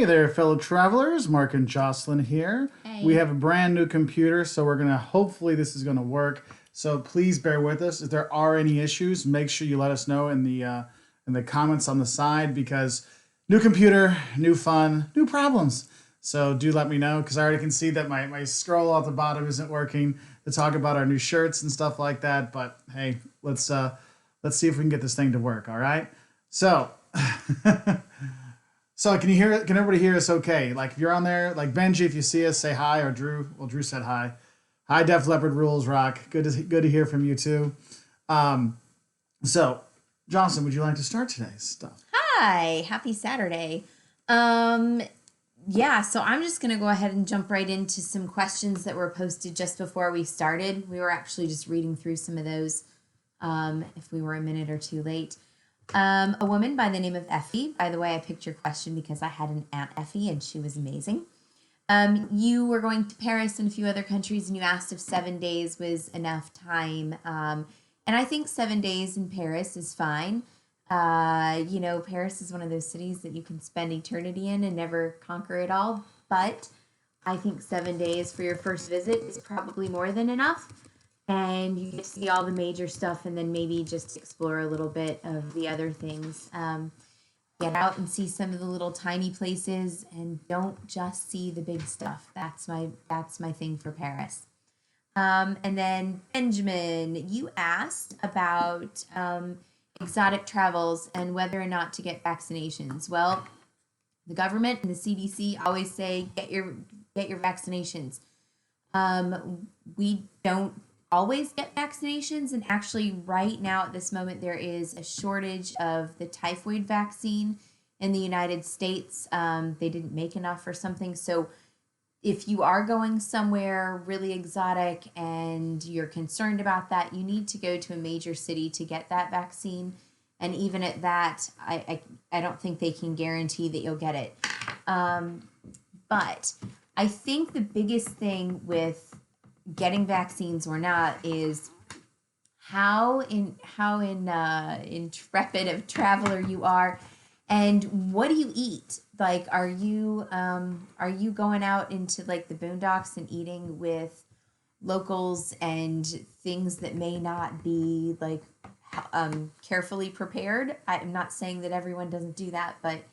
Hey there, fellow travelers. Mark and Jocelyn here. We Hey. have a brand new computer, so hopefully this is gonna work. So please bear with us. If there are any issues, make sure you let us know in the comments on the side because new computer, new fun, new problems. So do let me know because I already can see that my scroll at the bottom isn't working to talk about our new shirts and stuff like that. But hey, let's see if we can get this thing to work. All right. So. So can you hear it? Can everybody hear us okay? Like if you're on there, like Benji, if you see us, say hi, or Drew. Well, Drew said hi. Hi, Def Leopard rules rock. Good to hear from you too. Um, so, Johnson, would you like to start today's stuff? Hi, happy Saturday. Um, yeah, so I'm just going to go ahead and jump right into some questions that were posted just before we started. We were actually just reading through some of those if we were a minute or two late. A woman by the name of Effie, by the way, I picked your question because I had an Aunt Effie and she was amazing. You were going to Paris and a few other countries and you asked if 7 days was enough time. And I think 7 days in Paris is fine. Paris is one of those cities that you can spend eternity in and never conquer it all. But I think 7 days for your first visit is probably more than enough. And you get to see all the major stuff and then maybe just explore a little bit of the other things. Get out and see some of the little tiny places and don't just see the big stuff. That's my thing for Paris. And then Benjamin, you asked about exotic travels and whether or not to get vaccinations. Well, the government and the CDC always say get your vaccinations. We don't always get vaccinations, and actually right now at this moment there is a shortage of the typhoid vaccine in the United States. They didn't make enough or something, so if you are going somewhere really exotic and you're concerned about that, you need to go to a major city to get that vaccine. And even at that, I don't think they can guarantee that you'll get it. But I think the biggest thing with getting vaccines or not is how intrepid of traveler you are, and what do you eat? Like, are you going out into like the boondocks and eating with locals and things that may not be like carefully prepared? I'm not saying that everyone doesn't do that, but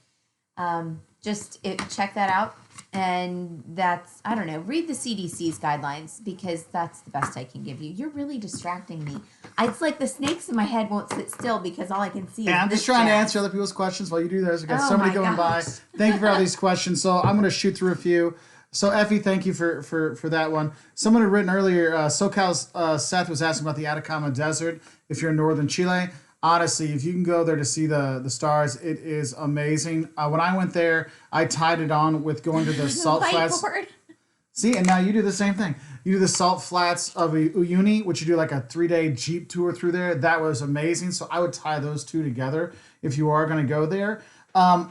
check that out. And that's, I don't know, read the CDC's guidelines because that's the best I can give you. You're really distracting me. It's like the snakes in my head won't sit still because all I can see is And I'm this just trying to jazz. answer other people's questions while you do this. We've got Oh so many my going by. gosh. Thank you for all these questions. So I'm going to shoot through a few. So Effie, thank you for that one. Someone had written earlier, SoCal's Seth was asking about the Atacama Desert if you're in northern Chile. Honestly, if you can go there to see the stars, it is amazing. When I went there, I tied it on with going to the salt flats. Whiteboard. See, and now you do the same thing. You do the salt flats of Uyuni, which you do like a 3-day Jeep tour through there. That was amazing. So I would tie those two together if you are going to go there.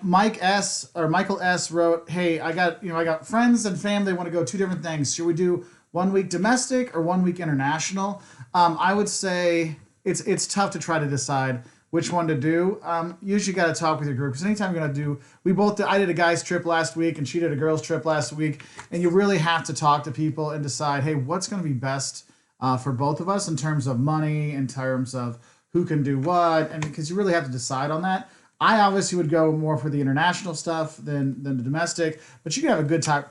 Michael S wrote, "Hey, I got friends and family want to go two different things. Should we do 1 week domestic or 1 week international?" I would say it's tough to try to decide which one to do. Usually got to talk with your group because anytime you're gonna I did a guy's trip last week and she did a girl's trip last week, and you really have to talk to people and decide, hey, what's gonna be best for both of us in terms of money, in terms of who can do what, and because you really have to decide on that. I obviously would go more for the international stuff than the domestic, but you can have a good time,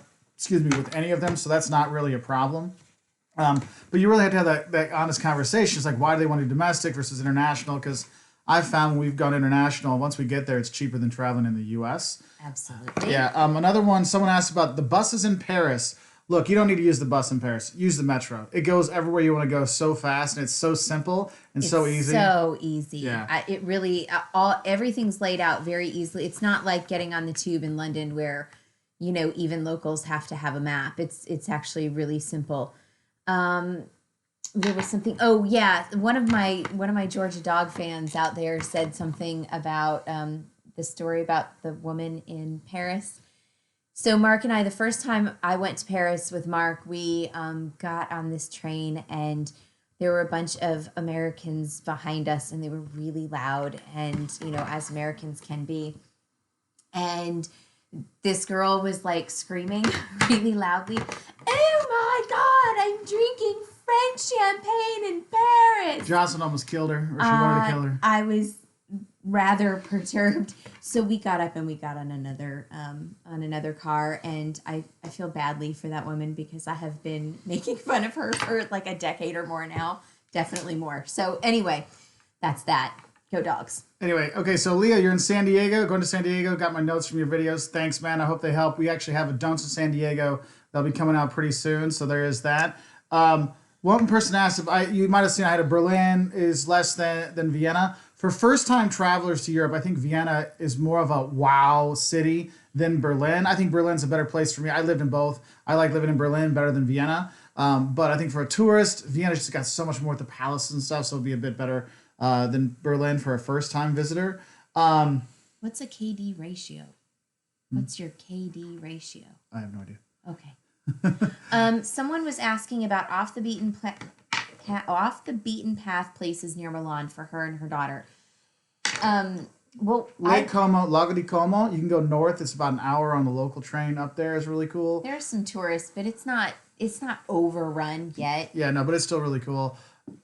with any of them, so that's not really a problem. But you really have to have that honest conversation. It's like, why do they want to do domestic versus international? Because I've found when we've gone international, once we get there, it's cheaper than traveling in the U.S. Absolutely. Yeah. Another one, someone asked about the buses in Paris. Look, you don't need to use the bus in Paris. Use the metro. It goes everywhere you want to go so fast, and it's so simple and so easy. So easy. Yeah. It really everything's laid out very easily. It's not like getting on the tube in London where, even locals have to have a map. It's actually really simple. There was something. Oh yeah, one of my Georgia dog fans out there said something about the story about the woman in Paris. So Mark and I, the first time I went to Paris with Mark, we got on this train and there were a bunch of Americans behind us and they were really loud and, as Americans can be. And this girl was like screaming really loudly, "Oh my God, I'm drinking French champagne in Paris." Jocelyn almost killed her, or she wanted to kill her. I was rather perturbed. So we got up and we got on another car, and I feel badly for that woman because I have been making fun of her for like a decade or more now. Definitely more. So anyway, that's that. Go Dogs. Anyway, okay, so Leah, you're in San Diego, going to San Diego. Got my notes from your videos. Thanks, man. I hope they help. We actually have a Don'ts in San Diego that'll be coming out pretty soon, so there is that. One person asked if you might have seen I had a Berlin is less than Vienna. For first-time travelers to Europe, I think Vienna is more of a wow city than Berlin. I think Berlin's a better place for me. I lived in both. I like living in Berlin better than Vienna. But I think for a tourist, Vienna's just got so much more with the palace and stuff, so it'll be a bit better than Berlin for a first-time visitor. What's a KD ratio? What's your KD ratio? I have no idea. Okay. Someone was asking about off the beaten path places near Milan for her and her daughter. Lake Como, Lago di Como. You can go north. It's about an hour on the local train up there. Is really cool. There's some tourists, but it's not overrun yet. Yeah, no, but it's still really cool.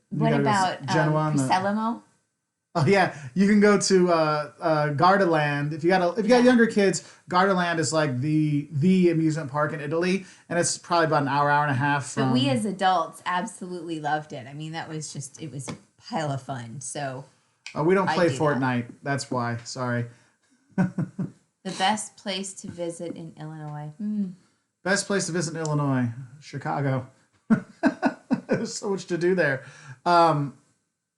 What about Castellamo? Oh yeah, you can go to Gardaland. If you got younger kids, Gardaland is like the amusement park in Italy, and it's probably about an hour and a half. But we as adults absolutely loved it. I mean, it was a pile of fun. So we don't play Fortnite. That's why. Sorry. The best place to visit in Illinois. Best place to visit in Illinois, Chicago. There's so much to do there.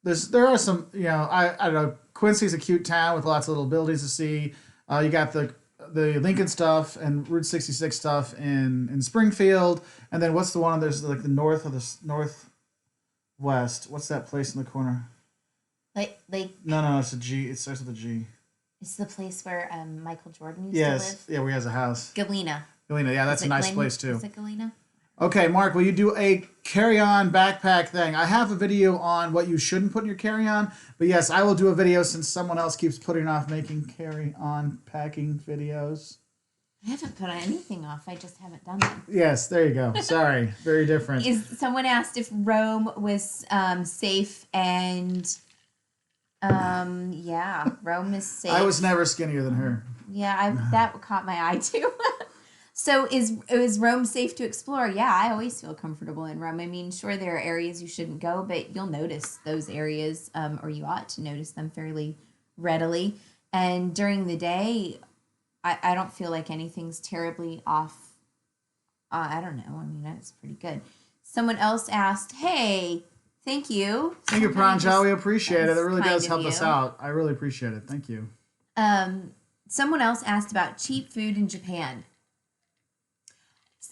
There are some, I don't know. Quincy's a cute town with lots of little buildings to see. You got the Lincoln stuff and Route 66 stuff in Springfield, and then what's the one? There's like the north of the northwest. What's that place in the corner? Like No, it's a G. It starts with a G. It's the place where Michael Jordan used to live. Yeah, where he has a house. Galena. Yeah, that's a nice place too. Is it Galena? Okay, Mark, will you do a carry-on backpack thing? I have a video on what you shouldn't put in your carry-on, but yes, I will do a video since someone else keeps putting off making carry-on packing videos. I haven't put anything off. I just haven't done them. Yes, there you go. Sorry, very different. Someone asked if Rome was safe, and yeah, Rome is safe. I was never skinnier than her. Yeah, that caught my eye too. So is Rome safe to explore? Yeah, I always feel comfortable in Rome. I mean, sure, there are areas you shouldn't go, but you'll notice those areas, or you ought to notice them fairly readily. And during the day, I don't feel like anything's terribly off. I don't know. I mean, that's pretty good. Someone else asked, hey, thank you. Thank you, Pranjal. We appreciate it. It really does help us out. I really appreciate it. Thank you. Someone else asked about cheap food in Japan.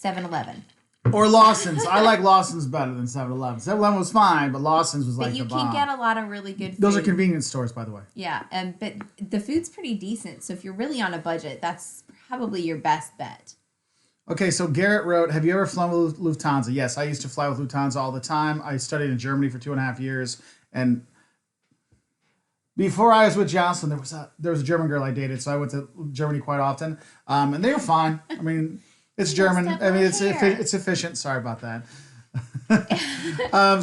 7-Eleven. Or Lawson's. I like Lawson's better than 7-Eleven. 7-Eleven was fine, but Lawson's was like the bomb. But you can get a lot of really good food. Those are convenience stores, by the way. Yeah, but the food's pretty decent. So if you're really on a budget, that's probably your best bet. Okay, so Garrett wrote, have you ever flown with Lufthansa? Yes, I used to fly with Lufthansa all the time. I studied in Germany for 2.5 years. And before I was with Jocelyn, there was a German girl I dated, so I went to Germany quite often. And they were fine. I mean... It's German. I mean, it's efficient. Sorry about that.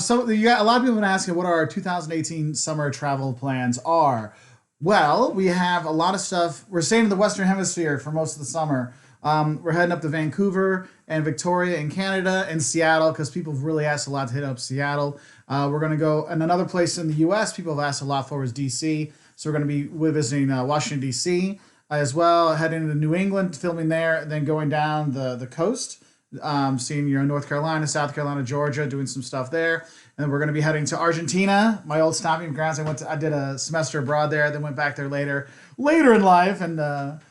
So you got a lot of people have been asking what our 2018 summer travel plans are. Well, we have a lot of stuff. We're staying in the Western Hemisphere for most of the summer. We're heading up to Vancouver and Victoria in Canada and Seattle because people have really asked a lot to hit up Seattle. We're going to go, and another place in the U.S. people have asked a lot for is D.C. So we're going to be visiting Washington, D.C., as well, heading to New England, filming there, and then going down the coast, seeing North Carolina, South Carolina, Georgia, doing some stuff there. And then we're going to be heading to Argentina, my old stomping grounds. I did a semester abroad there, then went back there later in life and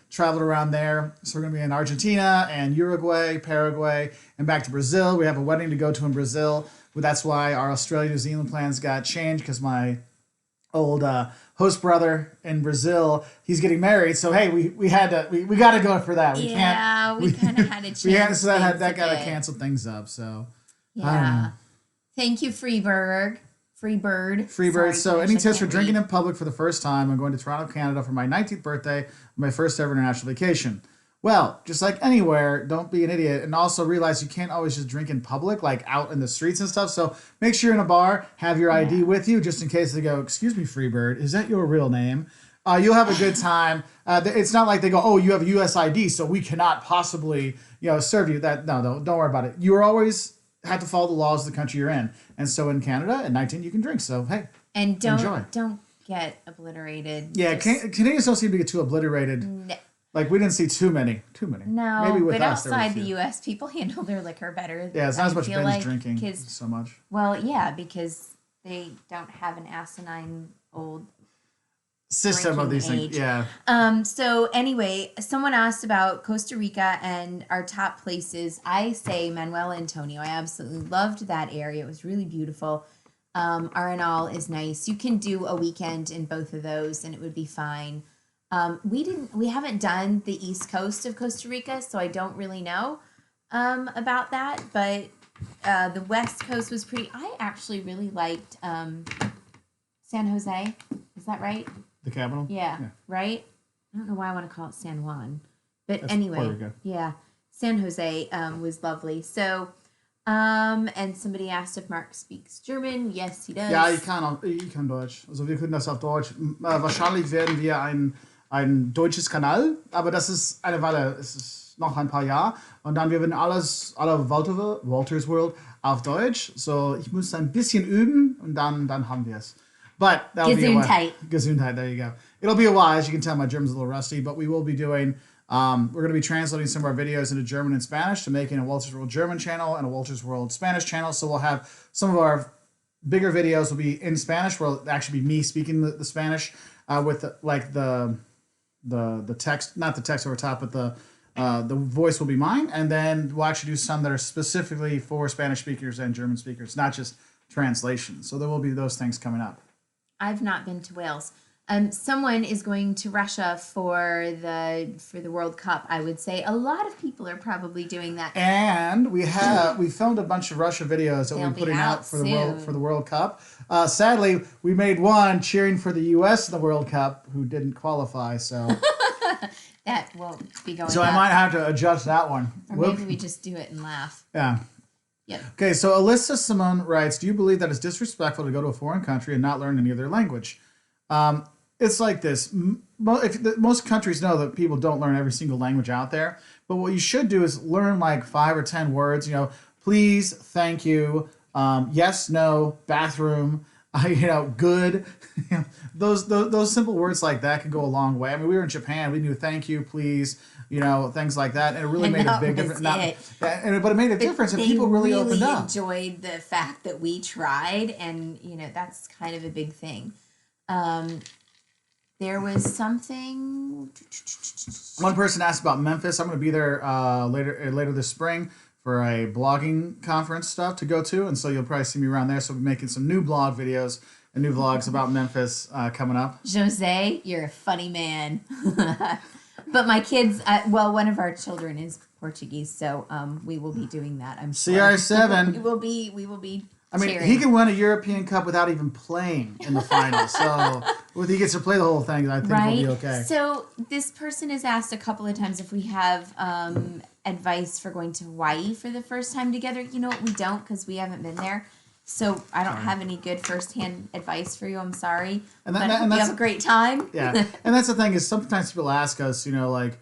traveled around there. So we're going to be in Argentina and Uruguay, Paraguay, and back to Brazil. We have a wedding to go to in Brazil. But that's why our Australia, New Zealand plans got changed because my old host brother in Brazil, he's getting married, so hey, we got to go for that. We kind of had to change. So that got to cancel things up. So yeah, thank you, Freebird. So any tips for drinking in public for the first time? I'm going to Toronto, Canada for my 19th birthday, my first ever international vacation. Well, just like anywhere, don't be an idiot. And also realize you can't always just drink in public, like out in the streets and stuff. So make sure you're in a bar, have your ID with you, just in case they go, excuse me, Freebird, is that your real name? You'll have a good time. It's not like they go, oh, you have a US ID, so we cannot possibly, serve you. No, don't worry about it. You always have to follow the laws of the country you're in. And so in Canada, at 19, you can drink. So, hey, and enjoy. Don't get obliterated. Yeah, Canadians don't seem to get too obliterated. No. Like, we didn't see too many. No, Maybe with but us, outside the U.S., people handle their liquor better. Yeah, it's not as much binge like drinking so much. Well, yeah, because they don't have an asinine old system of these age. things. Yeah. So anyway, someone asked about Costa Rica and our top places. I say Manuel Antonio. I absolutely loved that area. It was really beautiful. Arenal is nice. You can do a weekend in both of those, and it would be fine. We haven't done the east coast of Costa Rica, so I don't really know about that, but the west coast was pretty. I actually really liked San Jose. Is that right? The capital? Yeah, right? I don't know why I want to call it San Juan, but That's anyway, Puerto Rico. Yeah, San Jose was lovely. So and somebody asked if Mark speaks German. Yes, he does. Ja, ich kann Deutsch. Also wir können das auf Deutsch. Wahrscheinlich werden wir ein deutsches Kanal, aber das ist eine Weile, es ist noch ein paar Jahre. Und dann wir werden alle Wolters World auf Deutsch. So, ich muss ein bisschen üben und dann haben wir es. But that'll be a while. Gesundheit, there you go. It'll be a while. As you can tell, my German's a little rusty, but we will be doing, we're going to be translating some of our videos into German and Spanish to making a Wolters World German channel and a Wolters World Spanish channel. So we'll have some of our bigger videos will be in Spanish, where it'll actually be me speaking the Spanish with the text, not the text over top, but the voice will be mine. And then we'll actually do some that are specifically for Spanish speakers and German speakers, not just translations. So there will be those things coming up. I've not been to Wales. Someone is going to Russia for the World Cup. I would say a lot of people are probably doing that. And we filmed a bunch of Russia videos that we're putting out for the World Cup. Sadly, we made one cheering for the U.S. in the World Cup, who didn't qualify. So that won't be going. So up. I might have to adjust that one. Or maybe we just do it and laugh. Yeah. Yep. Okay, so Alyssa Simone writes, do you believe that it's disrespectful to go to a foreign country and not learn any of their language? It's like this. Most countries know that people don't learn every single language out there. But what you should do is learn like 5 or 10 words. Please, thank you, yes, no, bathroom, good. Those simple words like that can go a long way. I mean, we were in Japan. We knew thank you, please, things like that. And it really made a big difference. But it made a difference, and people really opened up. Enjoyed the fact that we tried, and that's kind of a big thing. There was something. One person asked about Memphis. I'm going to be there later this spring for a blogging conference stuff to go to, and so you'll probably see me around there. So we'll be making some new blog videos and new vlogs about Memphis coming up. Jose, you're a funny man. But my kids, one of our children is Portuguese, so we will be doing that. I'm sure. CR7. We will be. I mean, cheering. He can win a European Cup without even playing in the final. So if he gets to play the whole thing, I think we'll be okay. So this person has asked a couple of times if we have advice for going to Hawaii for the first time together. We don't, because we haven't been there. So I don't have any good firsthand advice for you. I'm sorry. And you have a great time. Yeah. And that's the thing is sometimes people ask us, what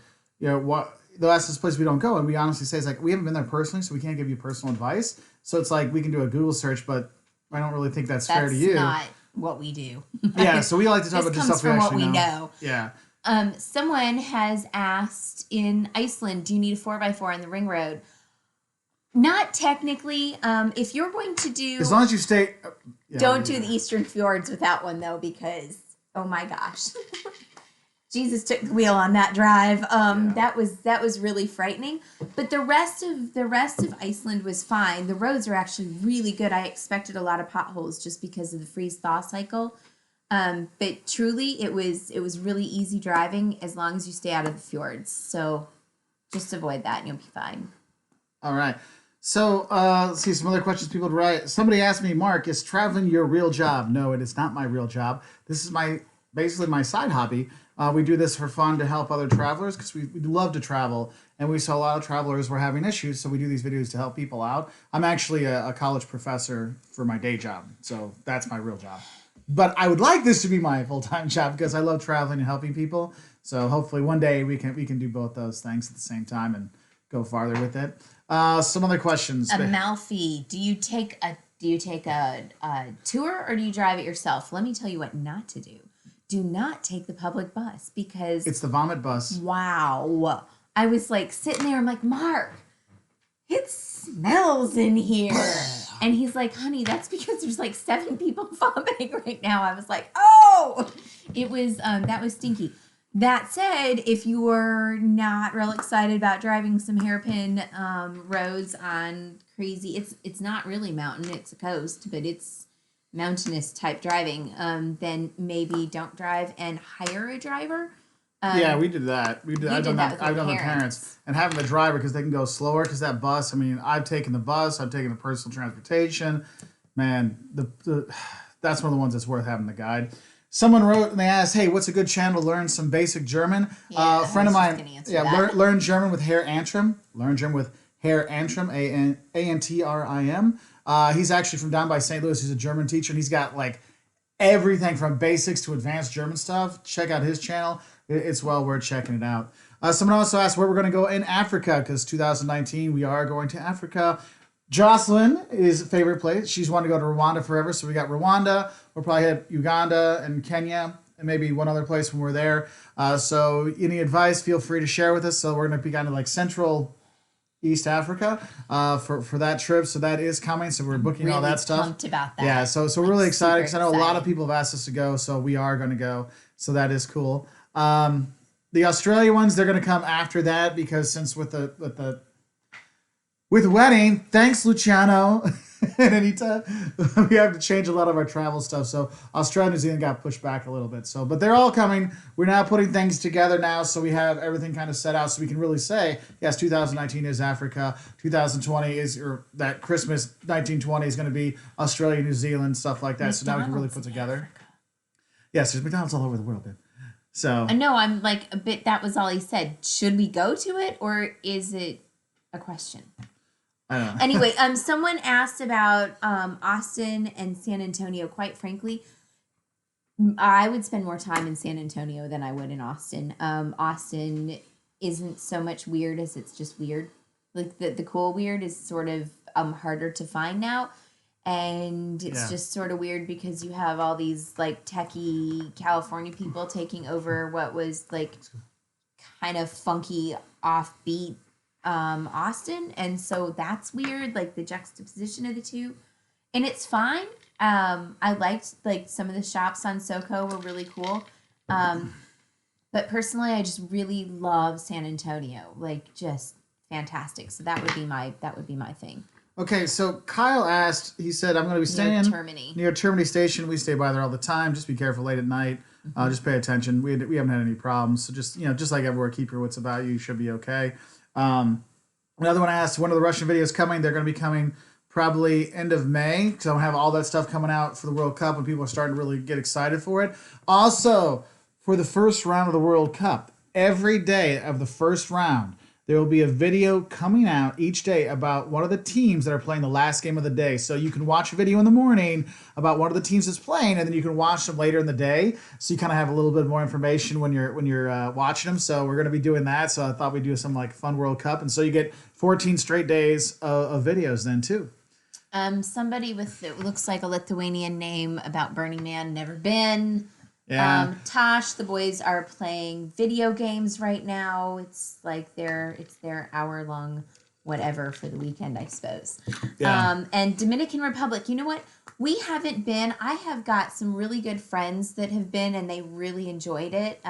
they'll ask us places we don't go, and we honestly say it's like we haven't been there personally, so we can't give you personal advice. So it's like we can do a Google search, but I don't really think that's fair to you. That's not what we do. Yeah, so we like to talk about just stuff we actually know. This comes from what we know. Yeah. Someone has asked, in Iceland, do you need a 4x4 on the ring road? Not technically. If you're going to do... As long as you stay... don't do the Eastern Fjords without one, though, because, oh my gosh. Jesus took the wheel on that drive. That was really frightening. But the rest of Iceland was fine. The roads are actually really good. I expected a lot of potholes just because of the freeze-thaw cycle. But truly, it was really easy driving as long as you stay out of the fjords. So just avoid that and you'll be fine. All right. So let's see some other questions people would write. Somebody asked me, Mark, is traveling your real job? No, it is not my real job. This is my basically my side hobby. We do this for fun to help other travelers because we love to travel, and we saw a lot of travelers were having issues, so we do these videos to help people out. I'm actually a college professor for my day job, so that's my real job. But I would like this to be my full-time job because I love traveling and helping people. So hopefully one day we can do both those things at the same time and go farther with it. Some other questions. Amalfi, do you take a tour or do you drive it yourself? Let me tell you what not to do. Do not take the public bus because It's the vomit bus. wow. I was like sitting there, I'm like, Mark, it smells in here. And he's like, honey, that's because there's like 7 people vomiting right now. I was like, oh, it was, that was stinky. That said, if you are not real excited about driving some hairpin roads on crazy, it's not really mountain, it's a coast, but it's mountainous type driving, then maybe don't drive and hire a driver. Yeah, we did that. I've done that with I've your done the parents and having the driver because they can go slower. Because that bus, I mean, I've taken the bus, I've taken the personal transportation. Man, that's one of the ones that's worth having the guide. Someone wrote and they asked, "Hey, what's a good channel to learn some basic German?" Yeah, a friend of I was mine, just gonna answer that. learn German with Herr Antrim. Learn German with Herr Antrim, Antrim. He's actually from down by St. Louis. He's a German teacher, and he's got like everything from basics to advanced German stuff. Check out his channel. It's well worth checking it out. Someone also asked where we're going to go in Africa because 2019 we are going to Africa. Jocelyn is favorite place. She's wanted to go to Rwanda forever, so we got Rwanda. We'll probably hit Uganda and Kenya and maybe one other place when we're there. So any advice, feel free to share with us. So we're going to be kind of like Central East Africa for that trip. So that is coming. So we're booking all that stuff. Pumped about that. Yeah, so we're really excited because I know a lot of excited. people have asked us to go, so we are going to go. So that is cool. The Australia ones, they're going to come after that because since with the wedding, thanks Luciano and Anita, we have to change a lot of our travel stuff. So Australia and New Zealand got pushed back a little bit. So, but they're all coming. We're now putting things together now, so we have everything kind of set out, so we can really say, yes, 2019 is Africa, 2020 is, or that Christmas 1920 is going to be Australia, New Zealand, stuff like that. So now we can really put together. Yes, there's McDonald's all over the world, dude. So No, I'm like a bit. That was all he said. Should we go to it, or is it a question? I don't know. Anyway, someone asked about Austin and San Antonio. Quite frankly, I would spend more time in San Antonio than I would in Austin. Austin isn't so much weird as it's just weird. Like the cool weird is sort of harder to find now. And it's just sort of weird because you have all these like techie California people taking over what was like kind of funky offbeat Austin, and so that's weird, like the juxtaposition of the two, and it's fine. I liked like some of the shops on SoCo were really cool, but personally I just really love San Antonio, like just fantastic. So that would be my thing. Okay, so Kyle asked, he said, I'm going to be staying near Termini Station. We stay by there all the time. Just be careful late at night. Just pay attention. We haven't had any problems. So just, just like everywhere, keep your wits about you. You should be okay. Another one asked, when are the Russian videos coming? They're going to be coming probably end of May because I'm going to have all that stuff coming out for the World Cup when people are starting to really get excited for it. Also, for the first round of the World Cup, every day of the first round, there will be a video coming out each day about one of the teams that are playing the last game of the day. So you can watch a video in the morning about one of the teams that's playing, and then you can watch them later in the day. So you kind of have a little bit more information when you're watching them. So we're going to be doing that. So I thought we'd do some like fun World Cup, and so you get 14 straight days of videos then too. Somebody with it looks like a Lithuanian name about Burning Man, never been. Yeah. Tosh, the boys are playing video games right now. It's like their hour-long whatever for the weekend, I suppose. Yeah. And Dominican Republic, you know what? We haven't been. I have got some really good friends that have been, and they really enjoyed it.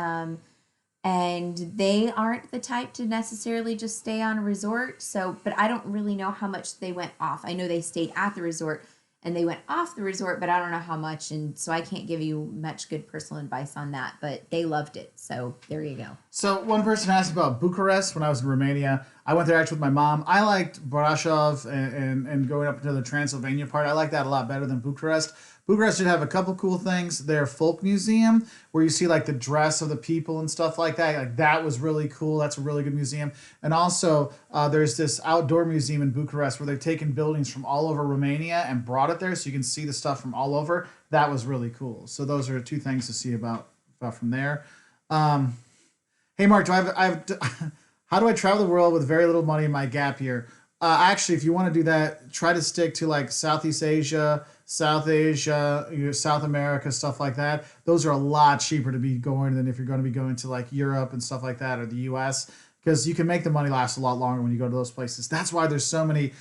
And they aren't the type to necessarily just stay on a resort. So, but I don't really know how much they went off. I know they stayed at the resort and they went off the resort, but I don't know how much. And so I can't give you much good personal advice on that, but they loved it. So there you go. So one person asked about Bucharest when I was in Romania. I went there actually with my mom. I liked Brasov and going up into the Transylvania part. I like that a lot better than Bucharest. Bucharest should have a couple cool things. Their folk museum, where you see like the dress of the people and stuff like that. Like that was really cool. That's a really good museum. And also, there's this outdoor museum in Bucharest where they've taken buildings from all over Romania and brought it there, so you can see the stuff from all over. That was really cool. So those are two things to see about from there. Hey Mark, how do I travel the world with very little money in my gap year? Actually, if you want to do that, try to stick to like Southeast Asia, South Asia, South America, stuff like that. Those are a lot cheaper to be going than if you're going to be going to like Europe and stuff like that, or the US, because you can make the money last a lot longer when you go to those places. That's why there's so many,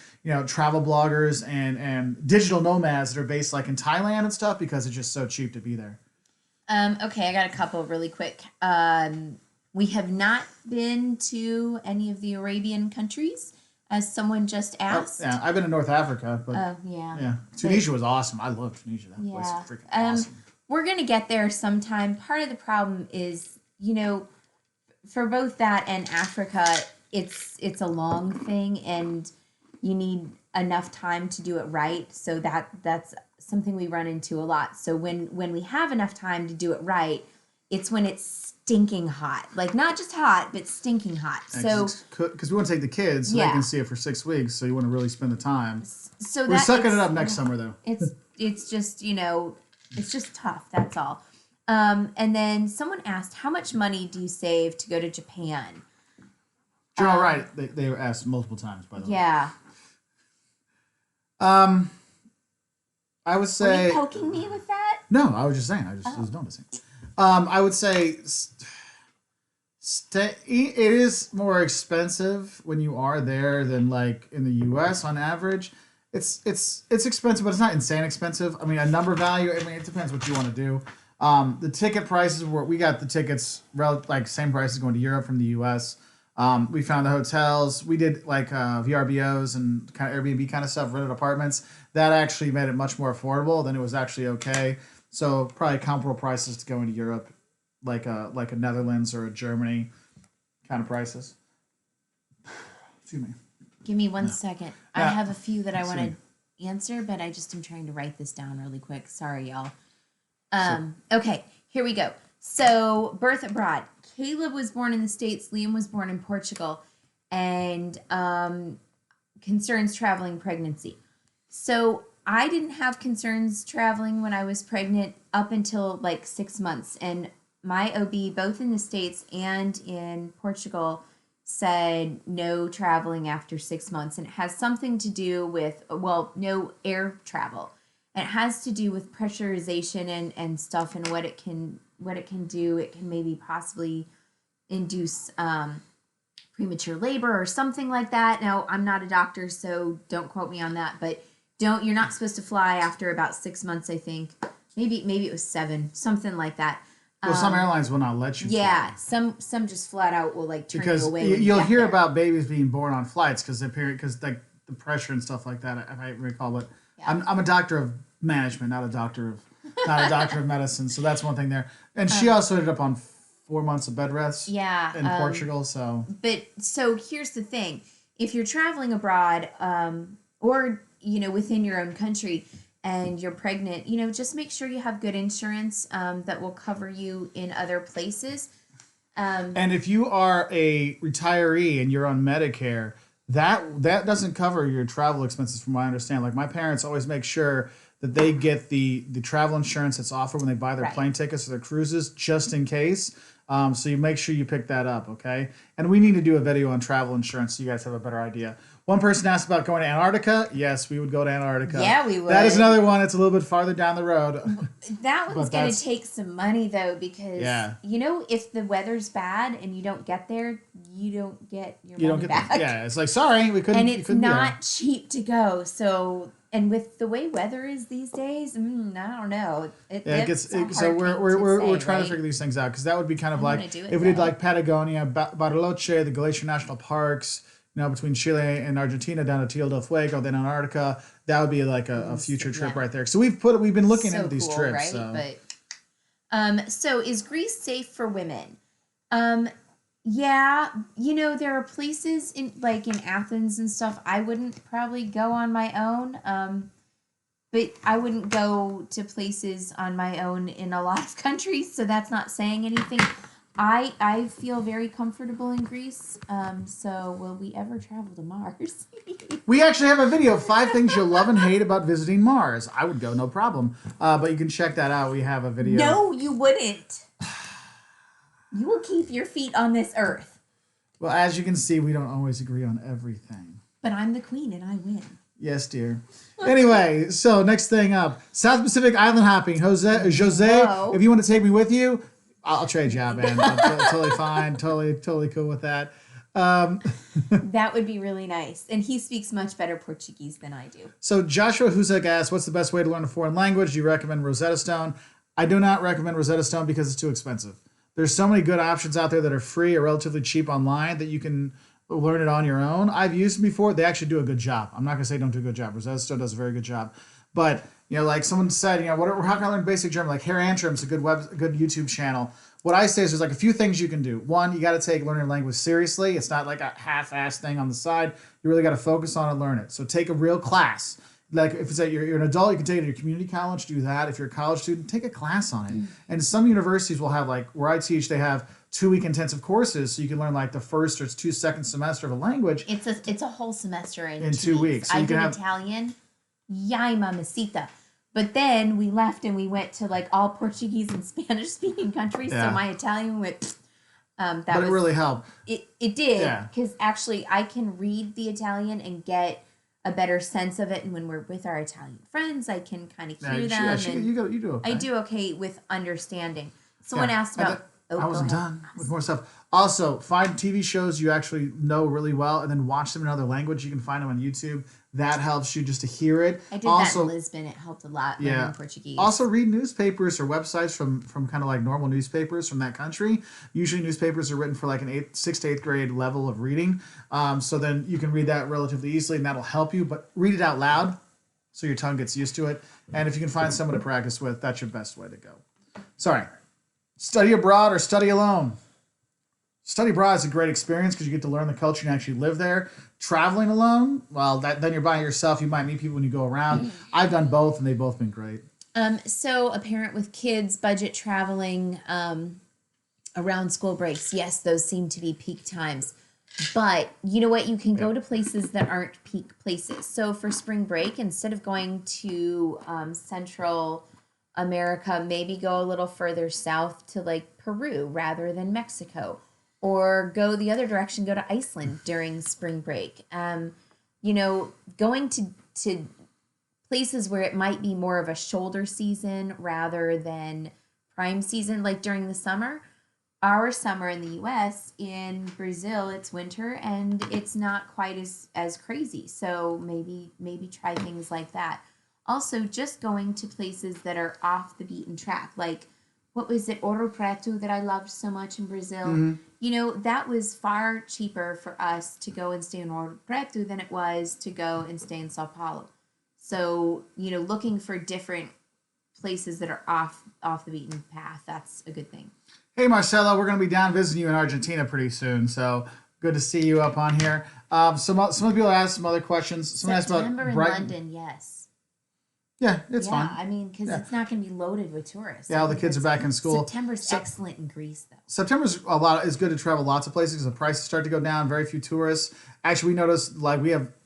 travel bloggers and digital nomads that are based like in Thailand and stuff, because it's just so cheap to be there. Okay, I got a couple really quick. We have not been to any of the Arabian countries, as someone just asked. Yeah, I've been to North Africa, but yeah. Tunisia was awesome. I love Tunisia. That place is freaking awesome. We're gonna get there sometime. Part of the problem is, for both that and Africa, it's a long thing, and you need enough time to do it right. So that's something we run into a lot. So when we have enough time to do it right, it's when it's stinking hot. Like not just hot, but stinking hot. Yeah, because we want to take the kids so they can see it for 6 weeks. So you want to really spend the time. So we're sucking it up next summer though. It's just it's just tough. That's all. And then someone asked, how much money do you save to go to Japan? You're all right. They were asked multiple times, by the way. Yeah. I would say. Were you poking me with that? No, I was just saying. I was noticing. I would say it is more expensive when you are there than like in the U.S. on average. It's expensive, but it's not insane expensive. I mean, a number value. I mean, it depends what you want to do. The ticket prices we got the tickets like same prices going to Europe from the U.S. We found the hotels. We did like VRBOs and kind of Airbnb kind of stuff, rented apartments. That actually made it much more affordable. Then it was actually okay. So probably comparable prices to going to Europe, like a Netherlands or a Germany kind of prices. Excuse me. Give me 1 second. I have a few that I want to answer, but I just am trying to write this down really quick. Sorry, y'all. Okay, here we go. So, birth abroad. Caleb was born in the States. Liam was born in Portugal. And concerns traveling pregnancy. So, I didn't have concerns traveling when I was pregnant up until like 6 months. And my OB, both in the States and in Portugal, said no traveling after 6 months. And it has something to do with, no air travel. And it has to do with pressurization and stuff and what it can do. It can maybe possibly induce premature labor or something like that. Now, I'm not a doctor, so don't quote me on that, but you're not supposed to fly after about 6 months, I think. Maybe it was 7, something like that. Well, some airlines will not let you fly. Yeah, some just flat out will like turn because you away. You'll hear about babies being born on flights because like the pressure and stuff like that. I recall, but I'm a doctor of management, not a doctor of medicine. So that's one thing there. And she also ended up on 4 months of bed rest. Yeah, in Portugal. So here's the thing: if you're traveling abroad, or within your own country, and you're pregnant, just make sure you have good insurance that will cover you in other places. And if you are a retiree and you're on Medicare, that doesn't cover your travel expenses from what I understand. Like my parents always make sure that they get the travel insurance that's offered when they buy their plane tickets or their cruises, just in case. So you make sure you pick that up, okay? And we need to do a video on travel insurance so you guys have a better idea. One person asked about going to Antarctica. Yes, we would go to Antarctica. Yeah, we would. That is another one. It's a little bit farther down the road. That one's going to take some money, though, because, if the weather's bad and you don't get there, you don't get your money back. It's like, sorry, we couldn't. And it's not cheap to go. So, and with the way weather is these days, I don't know. We're trying to figure these things out because that would be kind of like if we did like Patagonia, Bariloche, the Glacier National Parks. Between Chile and Argentina down to Tierra del Fuego, then Antarctica, that would be like a future trip right there. So we've been looking into these trips. Right? So. So is Greece safe for women? Yeah, there are places in Athens and stuff I wouldn't probably go on my own. but I wouldn't go to places on my own in a lot of countries, so that's not saying anything. I feel very comfortable in Greece. So will we ever travel to Mars? We actually have a video, 5 things you'll love and hate about visiting Mars. I would go, no problem. But you can check that out. We have a video. No, you wouldn't. You will keep your feet on this earth. Well, as you can see, we don't always agree on everything. But I'm the queen and I win. Yes, dear. Anyway, so next thing up, South Pacific island hopping. Jose, Whoa. if you want to take me with you, I'll trade you out, man. I'm totally fine. Totally cool with that. That would be really nice. And he speaks much better Portuguese than I do. So Joshua Husek asks, what's the best way to learn a foreign language? Do you recommend Rosetta Stone? I do not recommend Rosetta Stone because it's too expensive. There's so many good options out there that are free or relatively cheap online that you can learn it on your own. I've used them before. They actually do a good job. I'm not going to say don't do a good job. Rosetta Stone does a very good job. But, like someone said, how can I learn basic German? Like Herr Antrim's a good YouTube channel. What I say is there's like a few things you can do. One, you got to take learning language seriously. It's not like a half-assed thing on the side. You really got to focus on it and learn it. So take a real class. Like if it's you're an adult, you can take it at your community college, do that. If you're a college student, take a class on it. And some universities will have, like where I teach, they have 2-week intensive courses, so you can learn like the first or second semester of a language. It's a whole semester in 2 weeks. So I did Italian. Yay, mamacita. But then we left and we went to like all Portuguese and Spanish speaking countries. Yeah. So my Italian went. It really helped. It did, because actually I can read the Italian and get a better sense of it, and when we're with our Italian friends, I can kind of hear them. You do okay. I do okay with understanding. Someone asked about. I wasn't done with more stuff. Also, find TV shows you actually know really well, and then watch them in another language. You can find them on YouTube. That helps you just to hear it. I did that in Lisbon. It helped a lot learning Portuguese. Also, read newspapers or websites from kind of like normal newspapers from that country. Usually, newspapers are written for like an 6th to 8th grade level of reading. So then you can read that relatively easily, and that'll help you. But read it out loud so your tongue gets used to it. And if you can find someone to practice with, that's your best way to go. Sorry. Study abroad or study alone? Study abroad is a great experience because you get to learn the culture and actually live there. Traveling alone, well, then you're by yourself. You might meet people when you go around. I've done both, and they've both been great. So a parent with kids, budget traveling around school breaks. Yes, those seem to be peak times. But you know what? You can go to places that aren't peak places. So for spring break, instead of going to Central America, maybe go a little further south to like Peru rather than Mexico. Or go the other direction, go to Iceland during spring break. Going to places where it might be more of a shoulder season rather than prime season, like during the summer. Our summer in the U.S., in Brazil, it's winter and it's not quite as crazy. So maybe try things like that. Also, just going to places that are off the beaten track, like what was it, Ouro Preto, that I loved so much in Brazil. Mm-hmm. That was far cheaper for us to go and stay in Ouro Preto than it was to go and stay in Sao Paulo. So, looking for different places that are off the beaten path, that's a good thing. Hey, Marcelo, we're going to be down visiting you in Argentina pretty soon, so good to see you up on here. Some people asked some other questions. Someone asked about September in London, yes. Yeah, it's fine. Yeah, I mean, because it's not going to be loaded with tourists. Yeah, all the kids are back in school. September's excellent in Greece, though. September's is good to travel lots of places because the prices start to go down. Very few tourists. Actually, we noticed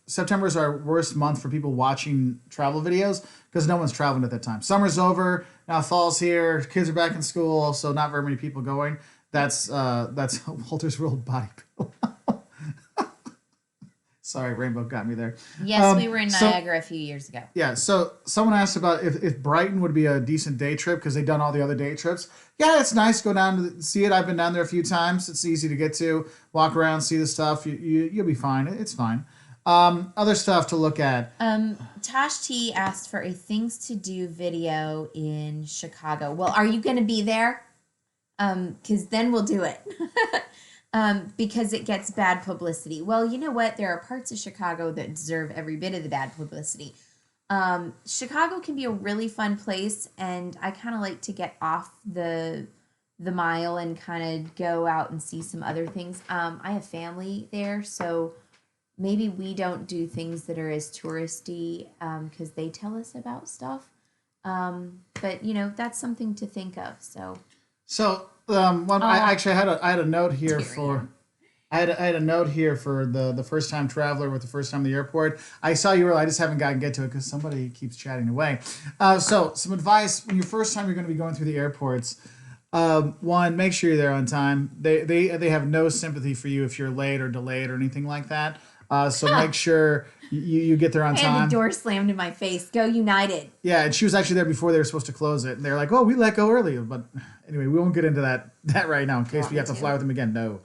September's our worst month for people watching travel videos because no one's traveling at that time. Summer's over. Now fall's here. Kids are back in school, so not very many people going. That's Wolters World body pillow. Sorry, Rainbow got me there. Yes, we were in Niagara a few years ago. Yeah, so someone asked about if Brighton would be a decent day trip because they've done all the other day trips. Yeah, it's nice to go down to see it. I've been down there a few times. It's easy to get to. Walk around, see the stuff. You'll be fine. It's fine. Other stuff to look at. Tosh T asked for a things to do video in Chicago. Well, are you going to be there? Because then we'll do it. Because it gets bad publicity. Well, you know what? There are parts of Chicago that deserve every bit of the bad publicity. Chicago can be a really fun place, and I kind of like to get off the mile and kind of go out and see some other things. I have family there, so maybe we don't do things that are as touristy because they tell us about stuff. But that's something to think of. I had a note here for. Tyrion. I had a note here for the first time traveler with the first time at the airport. I saw you were. I just haven't gotten get to it because somebody keeps chatting away. So some advice when your first time you're going to be going through the airports. One, make sure you're there on time. They have no sympathy for you if you're late or delayed or anything like that. So make sure you get there on time. And the door slammed in my face. Go United. Yeah, and she was actually there before they were supposed to close it. And they're like, "Oh, we let go early." But anyway, we won't get into that right now in case we have to fly with them again. No,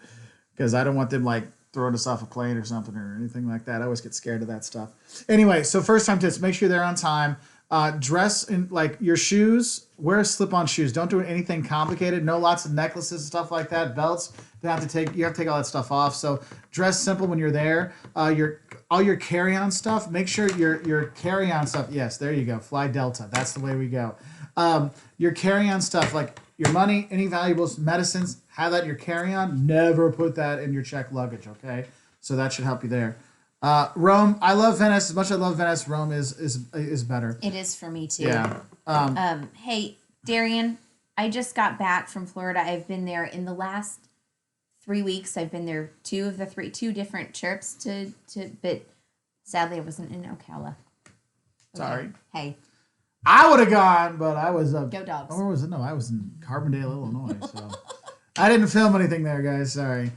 because I don't want them like throwing us off a plane or something or anything like that. I always get scared of that stuff. Anyway, so first time tips: make sure you're there on time. Dress in like your shoes. Wear slip-on shoes. Don't do anything complicated. No lots of necklaces and stuff like that. Belts. You have to take all that stuff off. So dress simple when you're there. All your carry-on stuff. Make sure your carry-on stuff. Yes, there you go. Fly Delta. That's the way we go. Your carry-on stuff like your money, any valuables, medicines. Have that in your carry-on. Never put that in your checked luggage. Okay, so that should help you there. Rome. I love Venice as much as I love Venice. Rome is better. It is for me too. Yeah. Hey, Darian, I just got back from Florida. I've been there in the last 3 weeks. I've been there two different trips but sadly I wasn't in Ocala. Okay. Sorry. Hey. I would have gone, but I was Go Dogs. Where was it? No, I was in Carbondale, Illinois. So I didn't film anything there, guys. Sorry.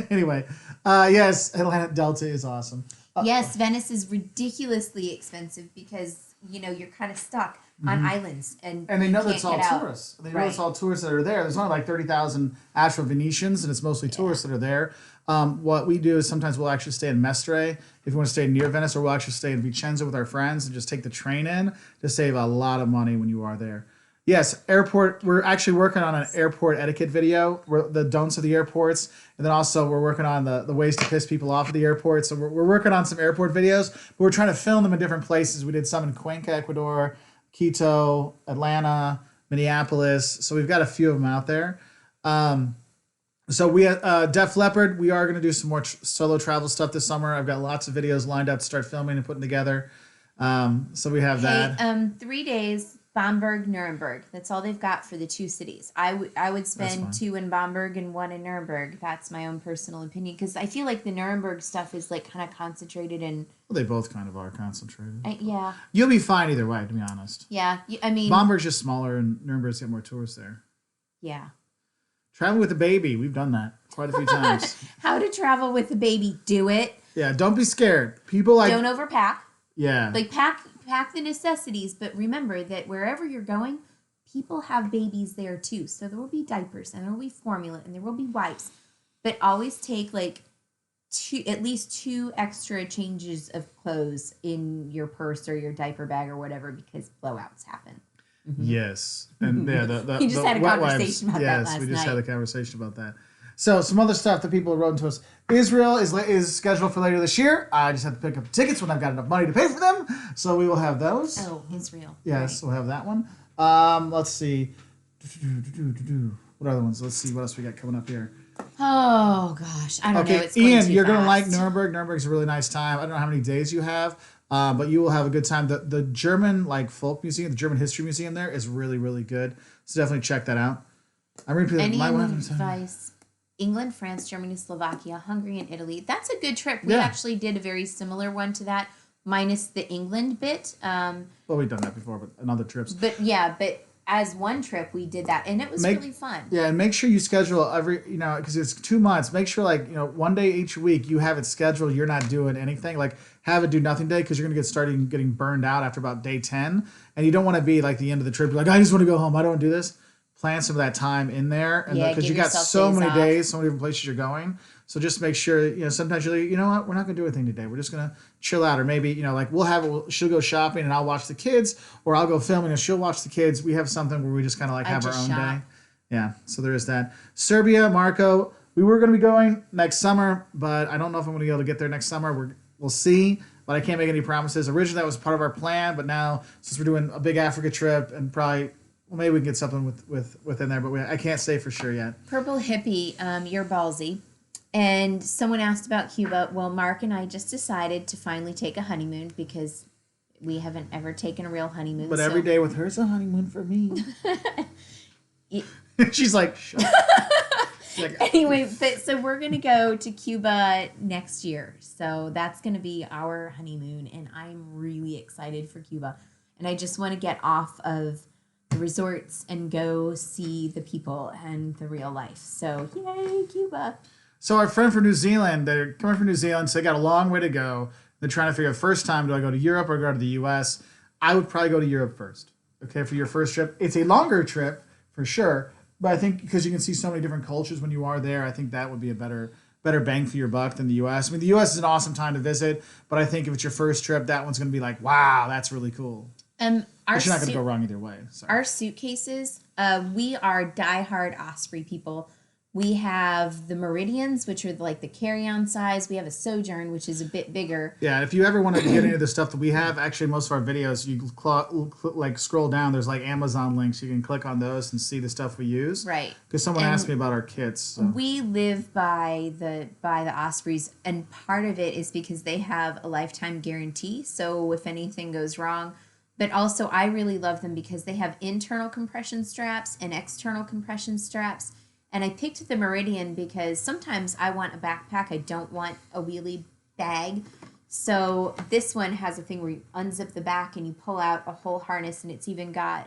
Anyway, yes, Atlantic Delta is awesome. Yes, Venice is ridiculously expensive because you're kind of stuck on islands and they know you that's all can't get out. tourists. They know it's all tourists that are there. There's only like 30,000 actual Venetians, and it's mostly tourists that are there. What we do is sometimes we'll actually stay in Mestre if you want to stay near Venice, or we'll actually stay in Vicenza with our friends and just take the train in to save a lot of money when you are there. Yes, airport. We're actually working on an airport etiquette video, the don'ts of the airports, and then also we're working on the ways to piss people off at the airport. So we're working on some airport videos, but we're trying to film them in different places. We did some in Cuenca, Ecuador, Quito, Atlanta, Minneapolis. So we've got a few of them out there. So we Def Leppard, we are going to do some more solo travel stuff this summer. I've got lots of videos lined up to start filming and putting together. So we have that. 3 days. Bamberg, Nuremberg. That's all they've got for the two cities. I would spend 2 in Bamberg and 1 in Nuremberg. That's my own personal opinion because I feel like the Nuremberg stuff is like kind of concentrated in. Well, they both kind of are concentrated. Yeah. You'll be fine either way, to be honest. Yeah, I mean. Bamberg's just smaller, and Nuremberg's got more tourists there. Yeah. Travel with a baby. We've done that quite a few times. How to travel with a baby? Do it. Yeah. Don't be scared. People like. Don't overpack. Yeah. Like pack the necessities, but remember that wherever you're going, people have babies there too. So there will be diapers and there will be formula and there will be wipes. But always take like at least 2 extra changes of clothes in your purse or your diaper bag or whatever because blowouts happen. Mm-hmm. Yes. And yeah, we just had a conversation about that last night. Yes, we just had a conversation about that. So some other stuff that people wrote to us. Israel is scheduled for later this year. I just have to pick up tickets when I've got enough money to pay for them. So we will have those. Oh, Israel. Yes, right. We'll have that one. Let's see. What other ones? Let's see what else we got coming up here. Oh, gosh. I don't know. It's Ian, too you're going to like fast. Nuremberg. Nuremberg's a really nice time. I don't know how many days you have, but you will have a good time. The German folk museum, the German history museum there is really, really good. So definitely check that out. I'm reading Any advice? England, France, Germany, Slovakia, Hungary, and Italy. That's a good trip. We actually did a very similar one to that, minus the England bit. Well, we've done that before, but on other trips. But as one trip, we did that, and it was really fun. Yeah, and make sure you schedule because it's 2 months. Make sure, one day each week you have it scheduled. You're not doing anything. Like, have a do nothing day because you're going to get getting burned out after about day 10. And you don't want to be like the end of the trip. Like, I just want to go home. I don't want to do this. Plan some of that time in there, and because you got so many days, so many different places you're going. So just make sure, sometimes you're like, you know what, we're not gonna do anything today. We're just gonna chill out, or maybe she'll go shopping and I'll watch the kids, or I'll go filming and she'll watch the kids. We have something where we just kind of have our own day. Yeah, so there is that. Serbia, Marco, we were gonna be going next summer, but I don't know if I'm gonna be able to get there next summer. We'll see, but I can't make any promises. Originally that was part of our plan, but now since we're doing a big Africa trip and probably. Well, maybe we can get something within there, but I can't say for sure yet. Purple Hippie, you're ballsy. And someone asked about Cuba. Well, Mark and I just decided to finally take a honeymoon because we haven't ever taken a real honeymoon. But every day with her is a honeymoon for me. It- She's like, shut up. Like, anyway, but so we're gonna go to Cuba next year. So that's gonna be our honeymoon, and I'm really excited for Cuba. And I just want to get off of the resorts and go see the people and the real life. So yay, Cuba! so our friend from New Zealand, they're coming from New Zealand, so they got a long way to go. They're trying to figure out first time, do I go to Europe or go to the US? I would probably go to Europe first. Okay, for your first trip. It's a longer trip for sure, but I think because you can see so many different cultures when you are there, I think that would be a better bang for your buck than the US. I mean, the US is an awesome time to visit, but I think if it's your first trip, that one's going to be like, wow, that's really cool. But you're not going to go wrong either way. So. Our suitcases, we are diehard Osprey people. We have the Meridians, which are like the carry-on size. We have a Sojourn, which is a bit bigger. Yeah, if you ever want to get into the stuff that we have, actually most of our videos, you like scroll down, there's like Amazon links. You can click on those and see the stuff we use. Right. Because someone asked me about our kits. So. We live by the Ospreys, and part of it is because they have a lifetime guarantee. So if anything goes wrong, but also I really love them because they have internal compression straps and external compression straps. And I picked the Meridian because sometimes I want a backpack. I don't want a wheelie bag. So this one has a thing where you unzip the back and you pull out a whole harness, and it's even got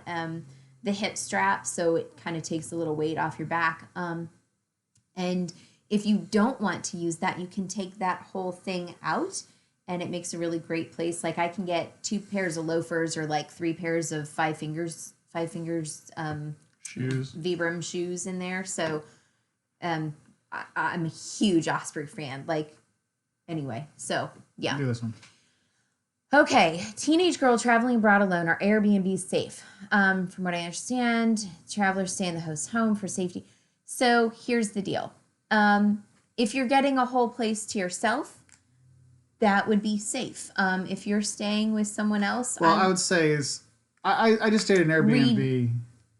the hip strap, so it kind of takes a little weight off your back. And if you don't want to use that, you can take that whole thing out, and it makes a really great place. Like I can get 2 pairs of loafers or like 3 pairs of five fingers Shoes. Vibram shoes in there. So I'm a huge Osprey fan. Like, anyway, so yeah. Do this one. Okay, teenage girl traveling abroad alone. Are Airbnbs safe? From what I understand, travelers stay in the host's home for safety. So here's the deal. If you're getting a whole place to yourself, that would be safe. If you're staying with someone else, well, I would say is I just stayed in Airbnb.